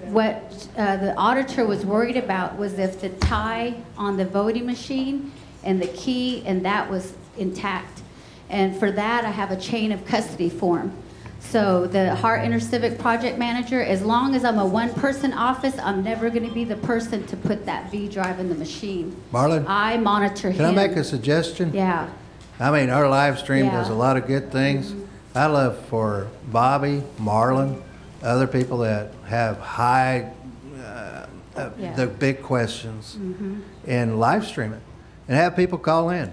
what the auditor was worried about was if the tie on the voting machine and the key, and that was intact. And for that, I have a chain of custody form. So the Hart InterCivic project manager, as long as I'm a 1-person office, I'm never going to be the person to put that V drive in the machine. Marlon? I monitor him. Can I make a suggestion? Yeah. I mean, our live stream does Yeah. a lot of good things. I love for Bobby, Marlon, other people that have high, the big questions, and live stream it, and have people call in,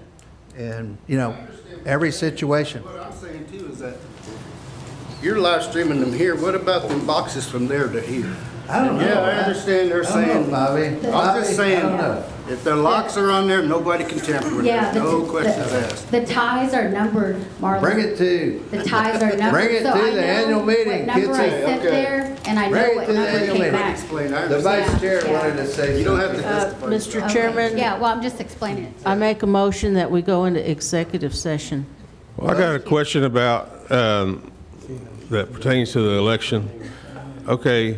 and, you know, every situation. What I'm saying too is that you're live streaming them here. What about them boxes from there to here? I don't know. Yeah, I understand they're I don't know, saying. Bobby. I'm Bobby, just I saying, don't know. if their locks are on there, nobody can tamper with Yeah, it. No questions asked. The ties are numbered, Marlon. Bring it to. The ties are numbered. Bring it so to I the know annual meeting. What number I Kids, sent there, and I know Bring it what to the number annual came meeting. back. Explain, I The understand. vice chair Yeah. wanted to say You don't have something. to testify. Mr. Okay. Chairman, Yeah, well, I'm just explaining it. I make a motion that we go into executive session. Well, I got a question about, that pertains to the election. Okay,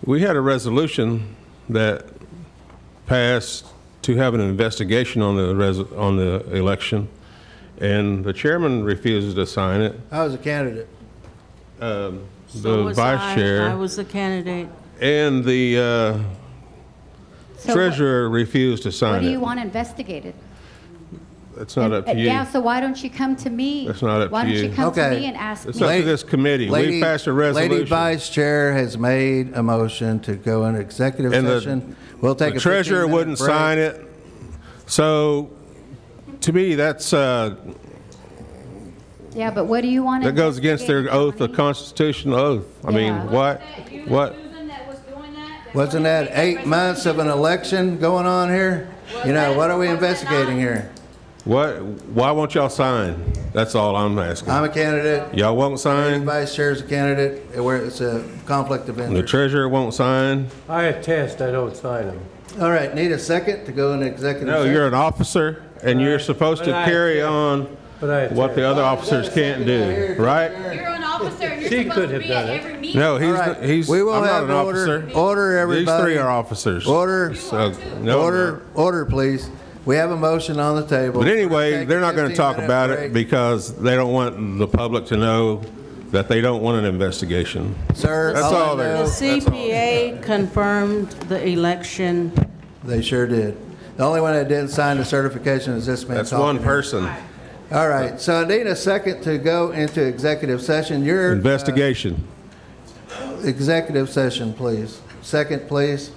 we had a resolution that passed to have an investigation on the election, and the chairman refuses to sign it. I was a candidate. So The was vice I. chair. I was the candidate. And the So treasurer refused to What sign do you it. want investigated? It's not up to you. Yeah, so why don't you come to me? That's not up Why to don't you. you come to Okay. me and ask It's me? up to this committee. We passed a resolution. Lady Vice Chair has made a motion to go into executive And session. We'll take the a treasurer 15-minute wouldn't break. sign it. So, to me, that's, Yeah, but what do you want? that goes against their oath, the constitutional oath. I mean, Yeah. what? Wasn't that 8 months of an election going on here? You know, what are we investigating here? Why won't y'all sign? That's all I'm asking. I'm a candidate. Y'all won't sign? Vice Chair's a candidate. It's a conflict of The interest. treasurer won't sign? I attest, I don't sign them. All right, need a second to go into executive No, session? you're an officer, and you're supposed to But I carry attest. on what the other officers can't do, right? You're an officer and you're She supposed could to have be done at it. every meeting. No, All right, he's, we will I'm not have an order. officer. Order, everybody. These three are officers. Order. So, no, Order, please. We have a motion on the table. But anyway, they're not going to talk 15-minute about it break. because they don't want the public to know that they don't want an investigation. Sir, That's all The they're. CPA confirmed the election. They sure did. The only one that didn't sign the certification is this man. That's talking one here. person. All right, so I need a second to go into executive session. Your Investigation. executive session, please. Second, please.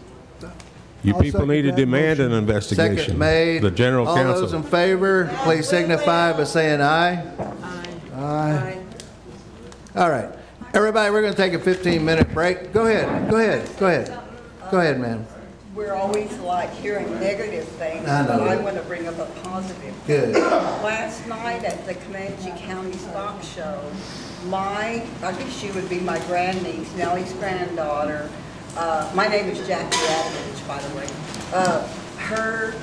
You I'll people second need to that demand an Second investigation. made. The general All those in counsel. favor, please signify by saying aye. Aye. All right. Everybody, we're going to take a 15-minute break. Go ahead, go ahead, go ahead. Go ahead, ma'am. We're always like hearing negative things, I know. but I want to bring up a positive. Good. Last night at the Comanche County Stock Show, I guess she would be my grandniece, Nellie's granddaughter. My name is Jackie Adams, by the way. Her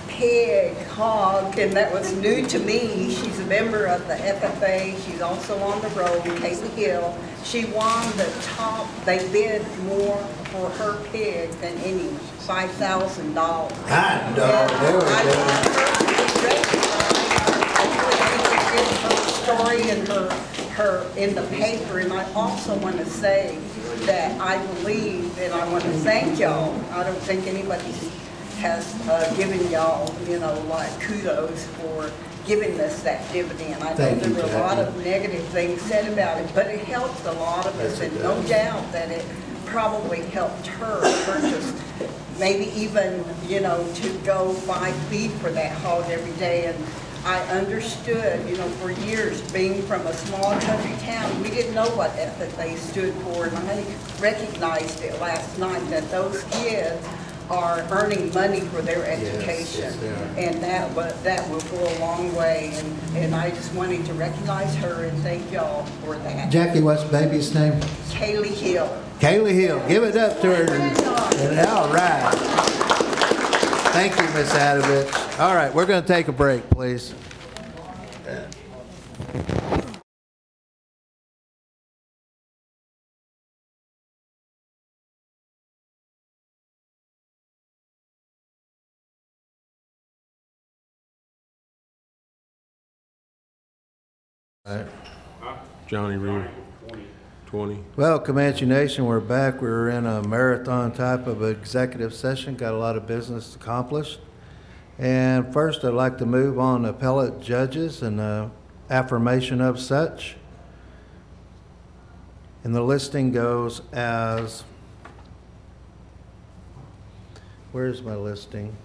pig, hog, and that was new to me. She's a member of the FFA. She's also on the road, Kaylee Hill. She won the top, they bid more for her pig than any, $5,000. Hot dog, there we Her story and her in the paper, and I also want to say that I believe, and I want to thank y'all. I don't think anybody has given y'all, like kudos for giving us that dividend. I know Thank there you, were a lot Jackie. of negative things said about it, but it helped a lot of us, and no doubt that it probably helped her purchase, maybe even, to go buy feed for that hog every day. And I understood, for years, being from a small country town, we didn't know what FFA stood for, and I recognized it last night, that those kids are earning money for their education. yes, And that will go a long way, and I just wanted to recognize her and thank y'all for that. Jackie, what's baby's name? Kaylee Hill. Kaylee Hill. Give it up to her. And all right. Thank you, Miss Adovich. All right, we're going to take a break, please. All right. Johnny Reed. 20. Well, Comanche Nation, we're back. We were in a marathon type of executive session, got a lot of business accomplished. And first, I'd like to move on to appellate judges and affirmation of such. And the listing goes as, where's my listing?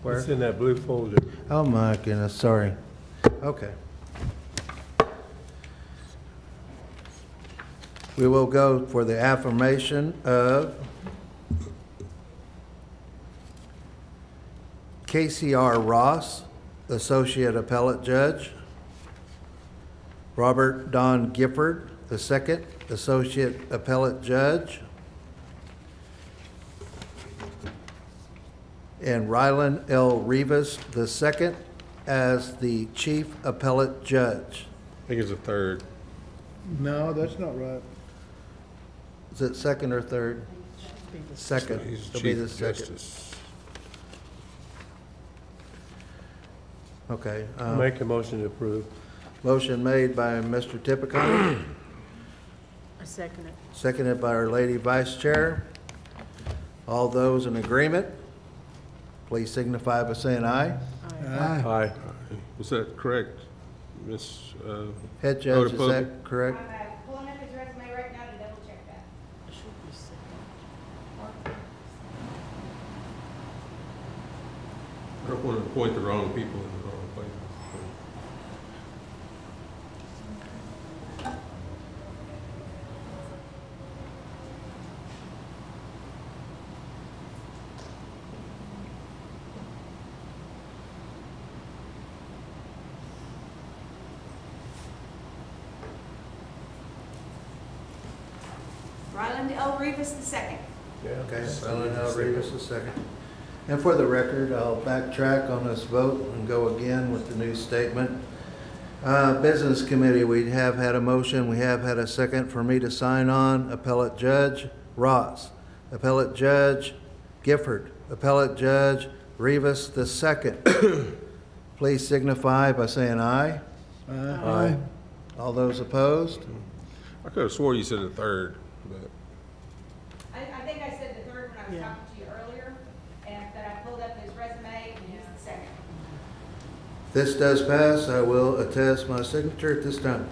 Where? It's in that blue folder. Oh my goodness, sorry. Okay. We will go for the affirmation of KCR Ross, Associate Appellate Judge. Robert Don Gifford, II, Associate Appellate Judge. And Rylan L. Rivas, II, as the Chief Appellate Judge. I think it's a third. No, that's not right. Is it second or third? Second. He's It'll be the Chief second. Justice. Okay. Make a motion to approve. Motion made by Mr. Tippecanoe, I second it. seconded by our Lady Vice Chair. All those in agreement, please signify by saying aye. Aye. Aye. Was that correct, Miss? Head Judge, is Otopope? that correct? Pulling up his resume right now to double check that. I don't want to appoint the wrong people in the wrong place. Ryland L. Rivas II. Okay, Rylan L. Rivas, II. And for the record, I'll backtrack on this vote and go again with the new statement. Business Committee, we have had a motion, we have had a second for me to sign on. Appellate Judge Ross, Appellate Judge Gifford, Appellate Judge Rivas II. Please signify by saying aye. Aye. All those opposed? I could have swore you said the third, but I think I said the third when I was talking to you earlier, and that I pulled up his resume, and he's the second. This does pass. I will attest my signature at this time.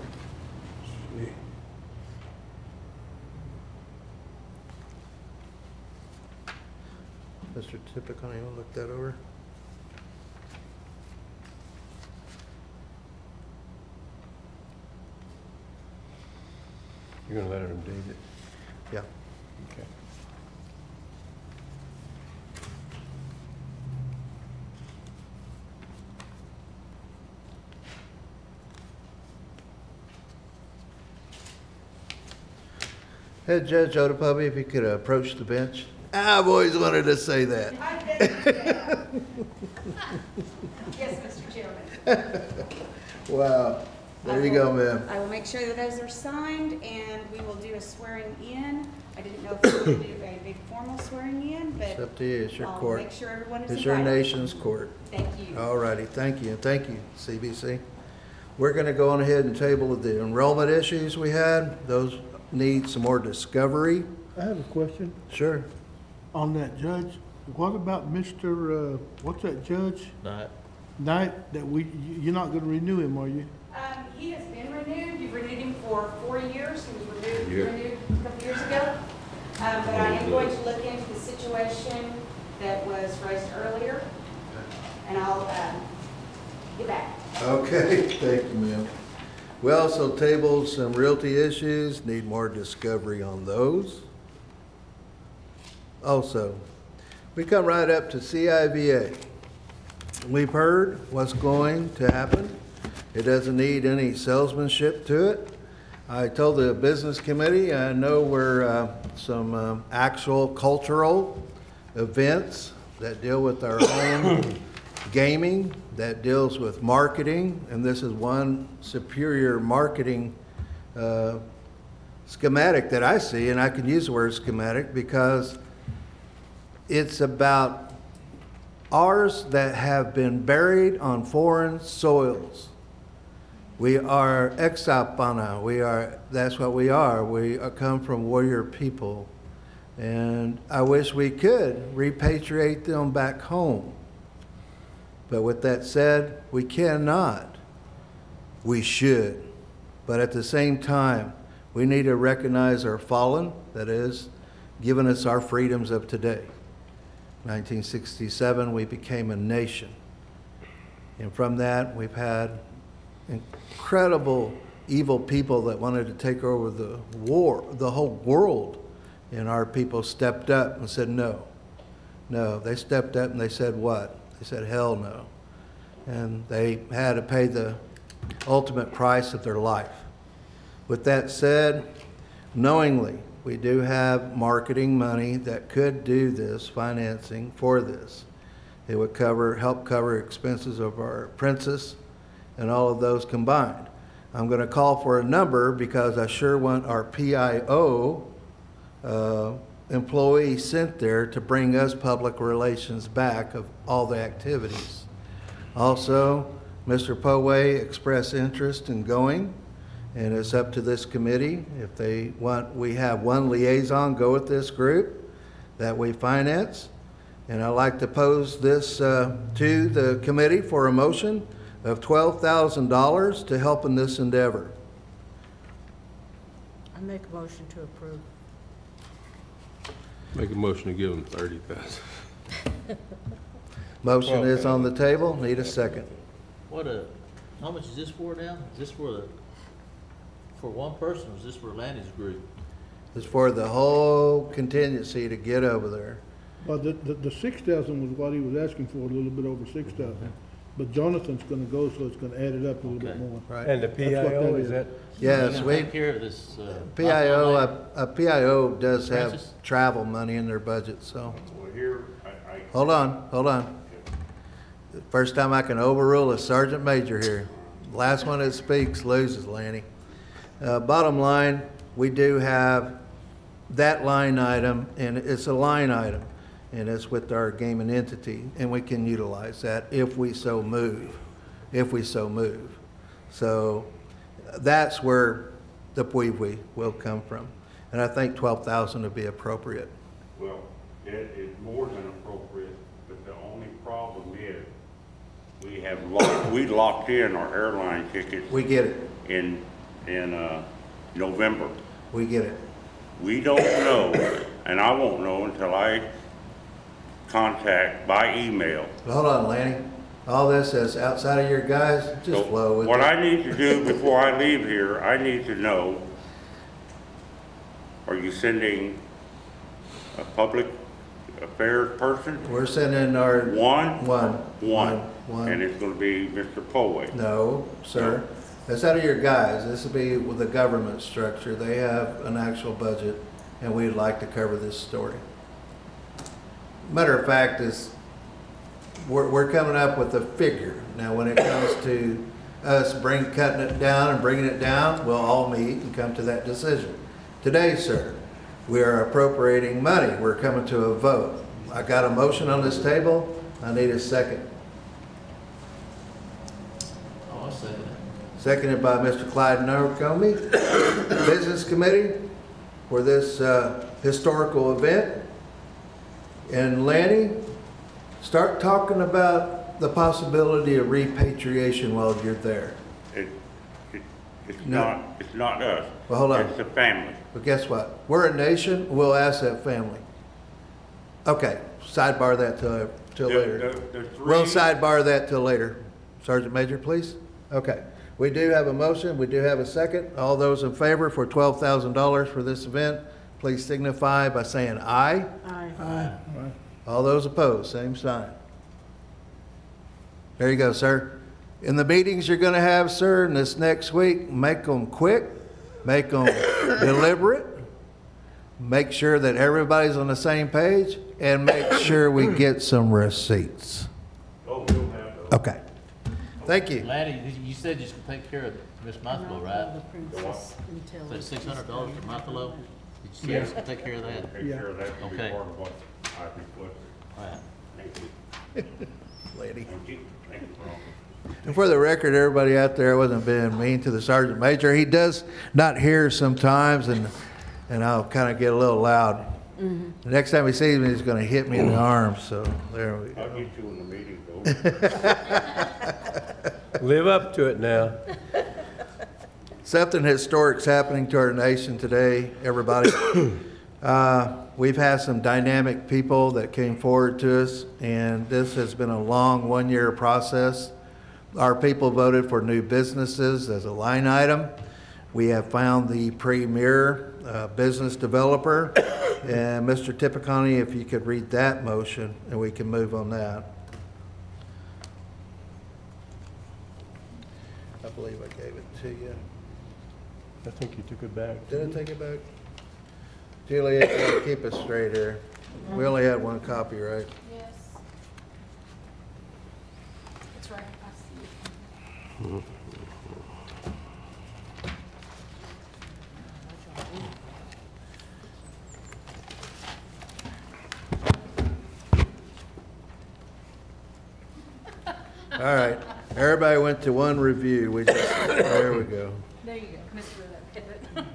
Mr. Tippecanoe, you want to look that over? you're gonna let him date it? Yeah. Okay. Head Judge Otopuppy, if you could approach the bench. I've always wanted to say that. Yes, Mr. Chairman. Wow. There you go, ma'am. I will make sure that those are signed, and we will do a swearing in. I didn't know if we would do a big formal swearing in, but It's up to you. It's your I'll court. make sure everyone is It's your invited. nation's court. Thank you. All righty. Thank you. Thank you, CBC. We're going to go on ahead and table the enrollment issues we had. Those need some more discovery. I have a question Sure. on that judge. What about Mr., what's that judge? Knight, that you're not gonna renew him, are you? He has been renewed. You've renewed him for 4 years. He was renewed a couple years ago. But I am going to look into the situation that was raised earlier, and I'll get back. Okay. Thank you, ma'am. We also tabled some realty issues. Need more discovery on those. Also, we come right up to CIVA. We've heard what's going to happen. It doesn't need any salesmanship to it. I told the business committee, I know where some actual cultural events that deal with our own gaming, that deals with marketing, and this is one superior marketing schematic that I see, and I can use the word schematic because it's about ours that have been buried on foreign soils. We are Exapana. That's what we are. We come from warrior people. And I wish we could repatriate them back home. But with that said, we cannot. We should. But at the same time, we need to recognize our fallen, that is, giving us our freedoms of today. 1967, we became a nation. And from that, we've had incredible evil people that wanted to take over the whole world. And our people stepped up and said, no. No, they stepped up and they said what? They said, hell no. And they had to pay the ultimate price of their life. With that said, knowingly, we do have marketing money that could do this, financing for this. It would help cover expenses of our apprentice and all of those combined. I'm going to call for a number because I sure want our PIO employee sent there to bring us public relations back of all the activities. Also, Mr. Poway expressed interest in going, and it's up to this committee. If they want, we have one liaison go with this group that we finance. And I'd like to pose this to the committee for a motion of $12,000 to help in this endeavor. I make a motion to approve. Make a motion to give him 30,000. Motion is on the table. Need a second. How much is this for now? Is this for one person, or is this for Lanny's group? It's for the whole contingency to get over there. Well, the 6,000 was what he was asking for, a little bit over 6,000. But Jonathan's gonna go, so it's gonna add it up a little bit more. Right. And the That's what PIO, that is that? Yes, we, Take care of this. PIO does have Francis? travel money in their budget, so. Well, here, Hold on. First time I can overrule a sergeant major here. Last one that speaks loses, Lanny. Bottom line, we do have that line item, and it's a line item, and it's with our gaming entity, and we can utilize that if we so move, So that's where the PWE will come from. And I think 12,000 would be appropriate. Well, it is more than appropriate, but the only problem is we locked in our airline tickets. We get it. In November. We get it. We don't know, and I won't know until I contact by email. Hold on, Lanny. All this is outside of your guys, just flow with it. What I need to do before I leave here, I need to know, are you sending a public affairs person? We're sending our... One. One. And it's gonna be Mr. Poway. No, sir. That's out of your guys. This will be with the government structure. They have an actual budget, and we'd like to cover this story. Matter of fact is, we're coming up with a figure. Now, when it comes to us cutting it down and bringing it down, we'll all meet and come to that decision. Today, sir, we are appropriating money. We're coming to a vote. I got a motion on this table. I need a second. Oh, I'll second it. Seconded by Mr. Clyde Narcomi. Business Committee for this historical event. And Lanny, start talking about the possibility of repatriation while you're there. It's No. not us. Well, hold on. It's the family. But guess what? We're a nation. We'll ask that family. Okay, sidebar that till later. We'll sidebar that till later. Sergeant Major, please. Okay. We do have a motion. We do have a second. All those in favor for $12,000 for this event, please signify by saying aye. Aye. Aye. All those opposed, same sign. There you go, sir. In the meetings you're going to have, sir, in this next week, make them quick, make them deliberate, make sure that everybody's on the same page, and make sure we get some receipts. Oh, we'll have those. Okay. Thank you. Laddie, you said you should take care of Miss Mathelo, right? The princess until Is that $600 for Mathelo? Did you say you should take care of that? Take care of that. It'll be Okay. part of what I requested. All right. Thank you. Lady. Thank you. Thank you for all. And for the record, everybody out there, I wasn't being mean to the Sergeant Major. He does not hear sometimes, and I'll kind of get a little loud. Mm-hmm. The next time he sees me, he's going to hit me in the arms, so there we go. I'll get you in the meeting, though. Live up to it now. Something historic's happening to our nation today, everybody. We've had some dynamic people that came forward to us, and this has been a long one-year process. Our people voted for new businesses as a line item. We have found the premier business developer. And Mr. Tipicani, if you could read that motion, and we can move on that. I believe I gave it to you. I think you took it back. Did I take it back? Juliet, keep us straight here. We only had one copy, right? Yes. It's right. I see it. All right. Everybody went to one review. There we go. There you go, Mr. Pivot.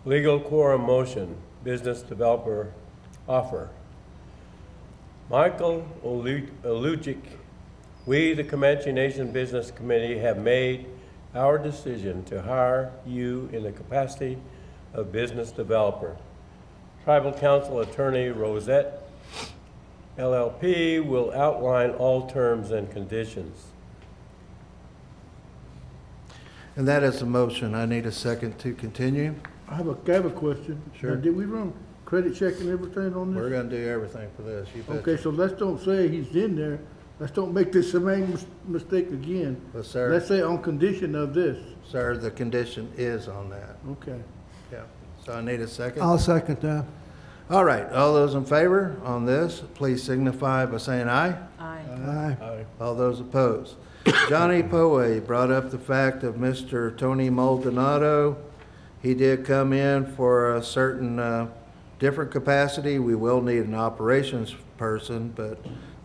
Legal quorum motion, business developer offer. Michael Olujic, we, the Comanche Nation Business Committee, have made our decision to hire you in the capacity of business developer. Tribal Council Attorney Rosette LLP will outline all terms and conditions. And that is a motion. I need a second to continue. I have a question. Sure. Now, did we run credit check and everything on this? We're going to do everything for this. You betcha. Okay, so let's don't say he's in there. Let's don't make this same mistake again. Well, sir. Let's say on condition of this. Sir, the condition is on that. Okay. Yeah. So I need a second. I'll second that. All right, all those in favor on this, please signify by saying aye. Aye. All those opposed. Johnny Poe brought up the fact of Mr. Tony Maldonado. He did come in for a certain different capacity. We will need an operations person, but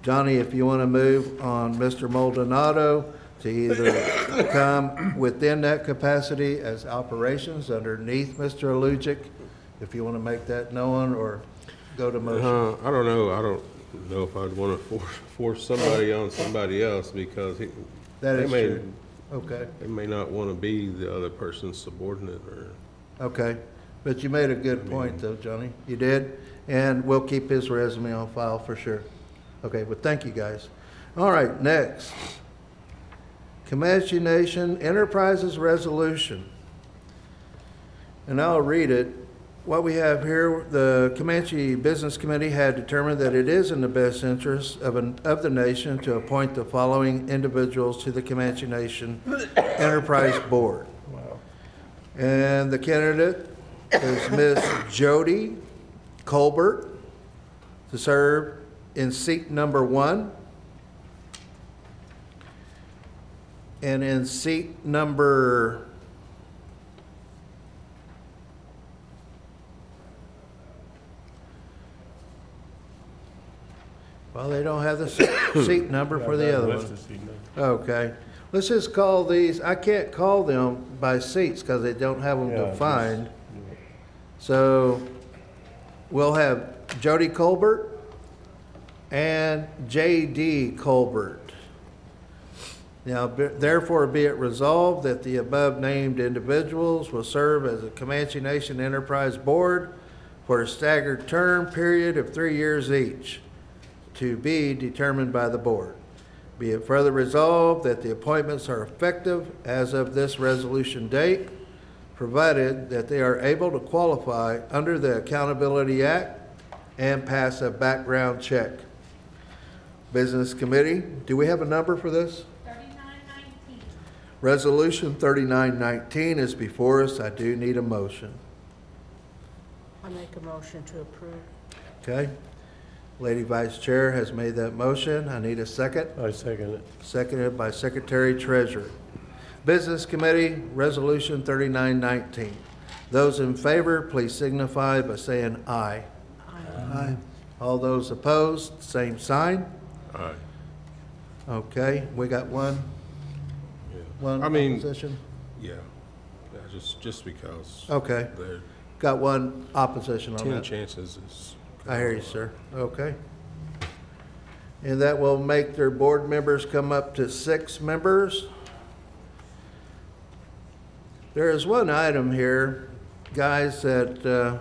Johnny, if you want to move on Mr. Maldonado to either come within that capacity as operations underneath Mr. Alujic, if you want to make that known, or go to motion. I don't know. I don't know if I'd want to force somebody on somebody else because That is true. Okay. They may not want to be the other person's subordinate or. Okay, but you made a good point though, Johnny. You did, and we'll keep his resume on file for sure. Okay, well, thank you, guys. All right, next. Comanche Nation Enterprises Resolution. And I'll read it. What we have here, the Comanche Business Committee had determined that it is in the best interest of the nation to appoint the following individuals to the Comanche Nation Enterprise Board. And the candidate is Ms. Jody Colbert to serve in seat number 1. And in seat number well, they don't have the seat number for the other one. Okay. Let's just call these, I can't call them by seats because they don't have them defined. So we'll have Jody Colbert and J.D. Colbert. Now, therefore be it resolved that the above named individuals will serve as a Comanche Nation Enterprise Board for a staggered term period of 3 years each, to be determined by the board. Be it further resolved that the appointments are effective as of this resolution date, provided that they are able to qualify under the Accountability Act and pass a background check. Business Committee, do we have a number for this? 3919. Resolution 3919 is before us. I do need a motion. I make a motion to approve. Okay. Lady Vice Chair has made that motion. I need a second. I second it. Seconded by Secretary Treasurer. Business Committee, Resolution 3919. Those in favor, please signify by saying aye. Aye. All those opposed, same sign. Aye. Okay, we got one. Yeah. One I mean, opposition. Yeah. Just because. Okay. They're Got one opposition on 10 that. chances is. I hear you, sir. Okay. And that will make their board members come up to 6 members. There is one item here, guys, that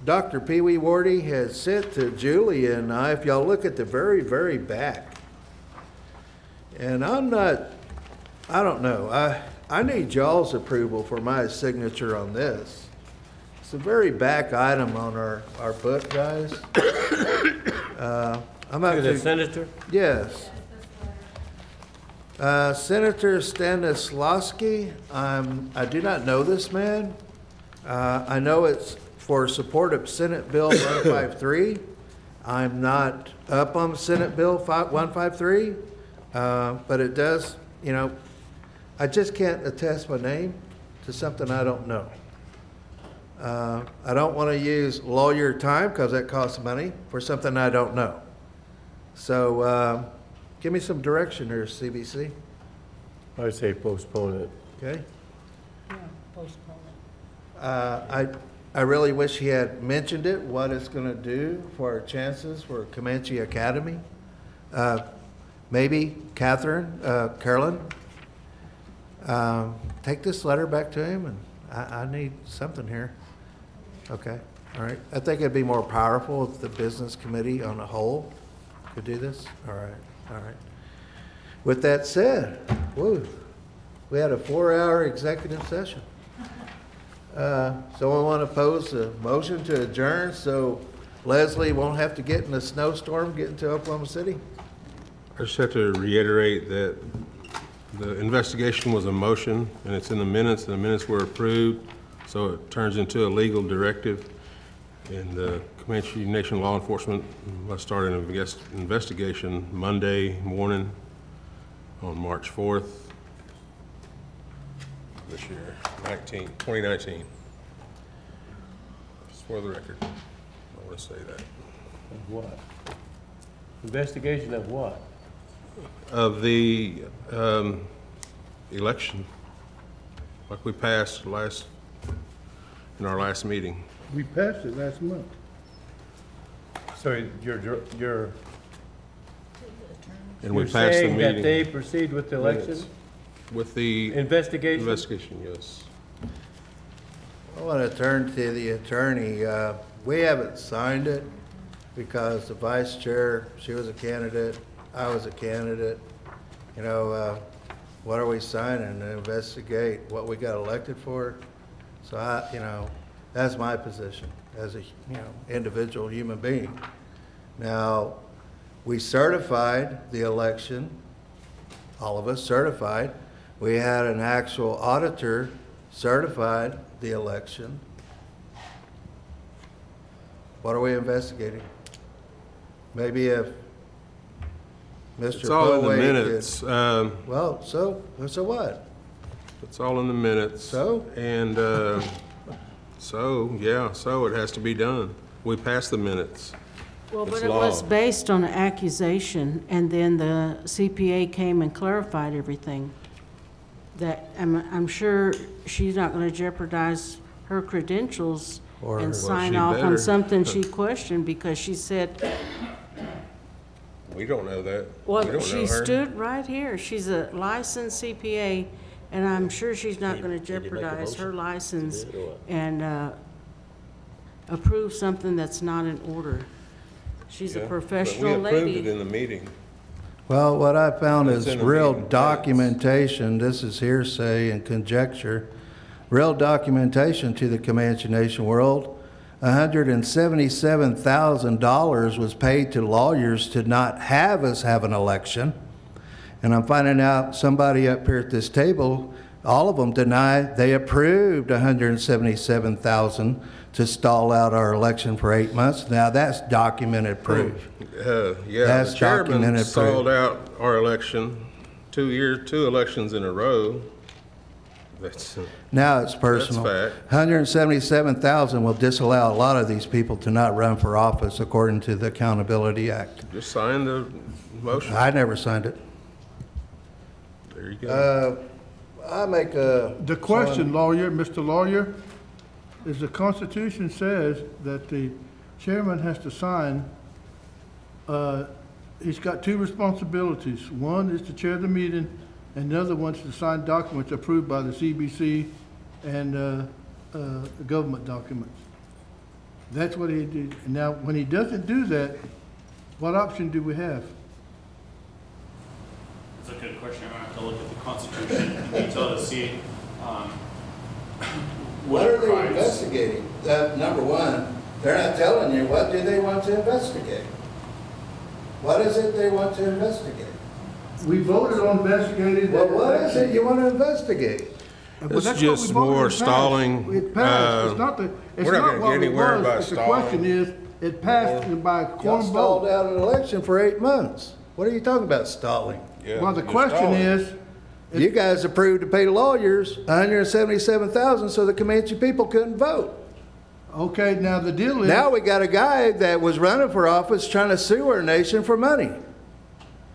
Dr. Pee Wee Wardy has sent to Julie and I, if y'all look at the very, very back. And I don't know, I need y'all's approval for my signature on this. It's a very back item on our book, guys. I'm To the senator? Yes. Senator Stanislawski, I do not know this man. I know it's for support of Senate Bill 153. I'm not up on Senate Bill 153, but it does, you know, I just can't attest my name to something I don't know. I don't want to use lawyer time because that costs money for something I don't know. So give me some direction here, CBC. I say postpone it. Okay. Yeah, postpone it. I really wish he had mentioned it, what it's going to do for our chances for Comanche Academy. Maybe Catherine, Carolyn, take this letter back to him, and I need something here. Okay, all right. I think it'd be more powerful if the business committee on the whole could do this. All right, all right. With that said, woo, we had a 4-hour executive session. Someone want to pose a motion to adjourn so Leslie won't have to get in a snowstorm getting to Oklahoma City? I just have to reiterate that the investigation was a motion, and it's in the minutes, and the minutes were approved, so it turns into a legal directive. And the Comanche Nation Law Enforcement must start an investigation Monday morning on March 4th this year, 2019. Just for the record, I want to say that. Of what? Investigation of what? Of the election, like we passed in our last meeting. We passed it last month. So you're And we passed the saying that meeting. they proceed with the election? Yes. With the Investigation? investigation, yes. I want to turn to the attorney. We haven't signed it because the vice chair, she was a candidate, I was a candidate. You know, what are we signing to investigate what we got elected for? So that's my position as a, individual human being. Now, we certified the election, all of us certified. We had an actual auditor certified the election. What are we investigating? Maybe if Mr. It's all in the Poway minutes. well, so what? It's all in the minutes. So? And so it has to be done. We passed the minutes. Well, It's but it law. was based on an accusation, and then the CPA came and clarified everything. That, I'm sure she's not gonna jeopardize her credentials Or- and Well, sign she off on better. something she questioned, because she said, We don't know that. We well, don't she know her. stood right here. She's a licensed CPA, and I'm sure she's not gonna jeopardize her license and approve something that's not in order. She's a Yeah, professional But we approved lady. it in the meeting. Well, what I found It's is in the real meeting minutes. documentation, this is hearsay and conjecture, real documentation to the Comanche Nation world. $177,000 was paid to lawyers to not have us have an election. And I'm finding out somebody up here at this table, all of them deny they approved $177,000 to stall out our election for 8 months. Now, that's documented proof. Yeah, That's the chairman documented sold proof. out our election, 2 elections in a row. That's, Now it's personal. fact. 177,000 will disallow a lot of these people to not run for office according to the Accountability Act. just sign the motion. I never signed it. There you go. I make a. The question, lawyer, Mr. Lawyer, is the Constitution says that the chairman has to sign, he's got 2 responsibilities. One is to chair the meeting, and the other one is to sign documents approved by the CBC and government documents. That's what he did. Now, when he doesn't do that, what option do we have? That's a good question. I have to look at the Constitution in detail to see What are they requires- investigating? Number one, they're not telling you, what do they want to investigate? What is it they want to investigate? We voted on investigating. Well, what is it you want to investigate? But It's that's what we just voted more and passed. stalling. It passed. It's not the, it's we're not not gonna what get it anywhere by was. The stalling. question is, it passed by Y'all quorum stalled vote. out an election for 8 months. What are you talking about stalling? Yeah, Well, the you're question stalling. is, You guys approved to pay lawyers $177,000 so the Comanche people couldn't vote. okay, now the deal is. Now we got a guy that was running for office trying to sue our nation for money.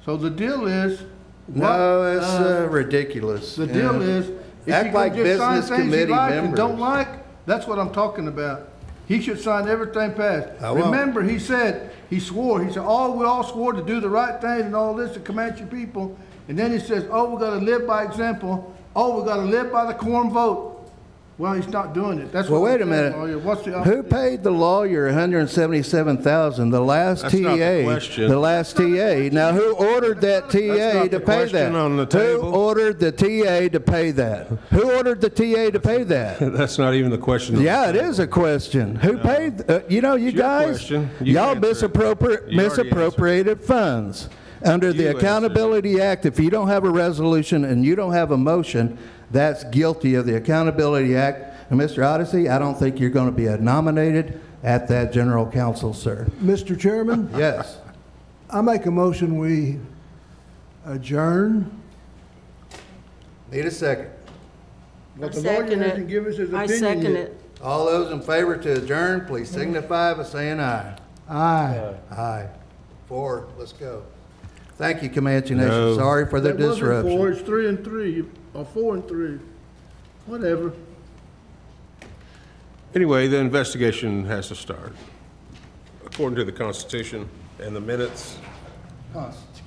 So the deal is. No, what, it's ridiculous. The deal Yeah. is, if Act you like can just sign business things you committee like and members. don't like, that's what I'm talking about. He should sign everything passed. I won't. Remember, he said, he swore, he said, oh, we all swore to do the right thing and all this, the Comanche people. And then he says, oh, we gotta live by example. Oh, we gotta live by the quorum vote. Well, he's not doing it. That's Well, what wait a I'm saying, minute. lawyer. What's the Who paid the lawyer $177,000? The last That's not the TA. question. The last TA. Now, who ordered that TA That's not to the pay question that? on the Who table. ordered the TA to pay that? Who ordered the TA to pay that? That's not even the question. Yeah, it is a question. Who paid, you know, you It's your guys, question. You y'all answer it. misappropriated You already misappropriated funds. Under the You answered it. Accountability Act, if you don't have a resolution and you don't have a motion, that's guilty of the Accountability Act. And Mr. Odyssey, I don't think you're going to be nominated at that general council, sir. Mr. Chairman, Yes. I make a motion we adjourn. Need a second. But the second lawyer it. hasn't given us his I opinion second yet. it. All those in favor to adjourn, please signify by saying aye. Aye. Aye. 4, let's go. Thank you, Comanche Nation. No. Sorry for the That wasn't 4, disruption. it's 3 and 3, or 4 and 3. Whatever. Anyway, the investigation has to start, according to the Constitution and the minutes. Constitution.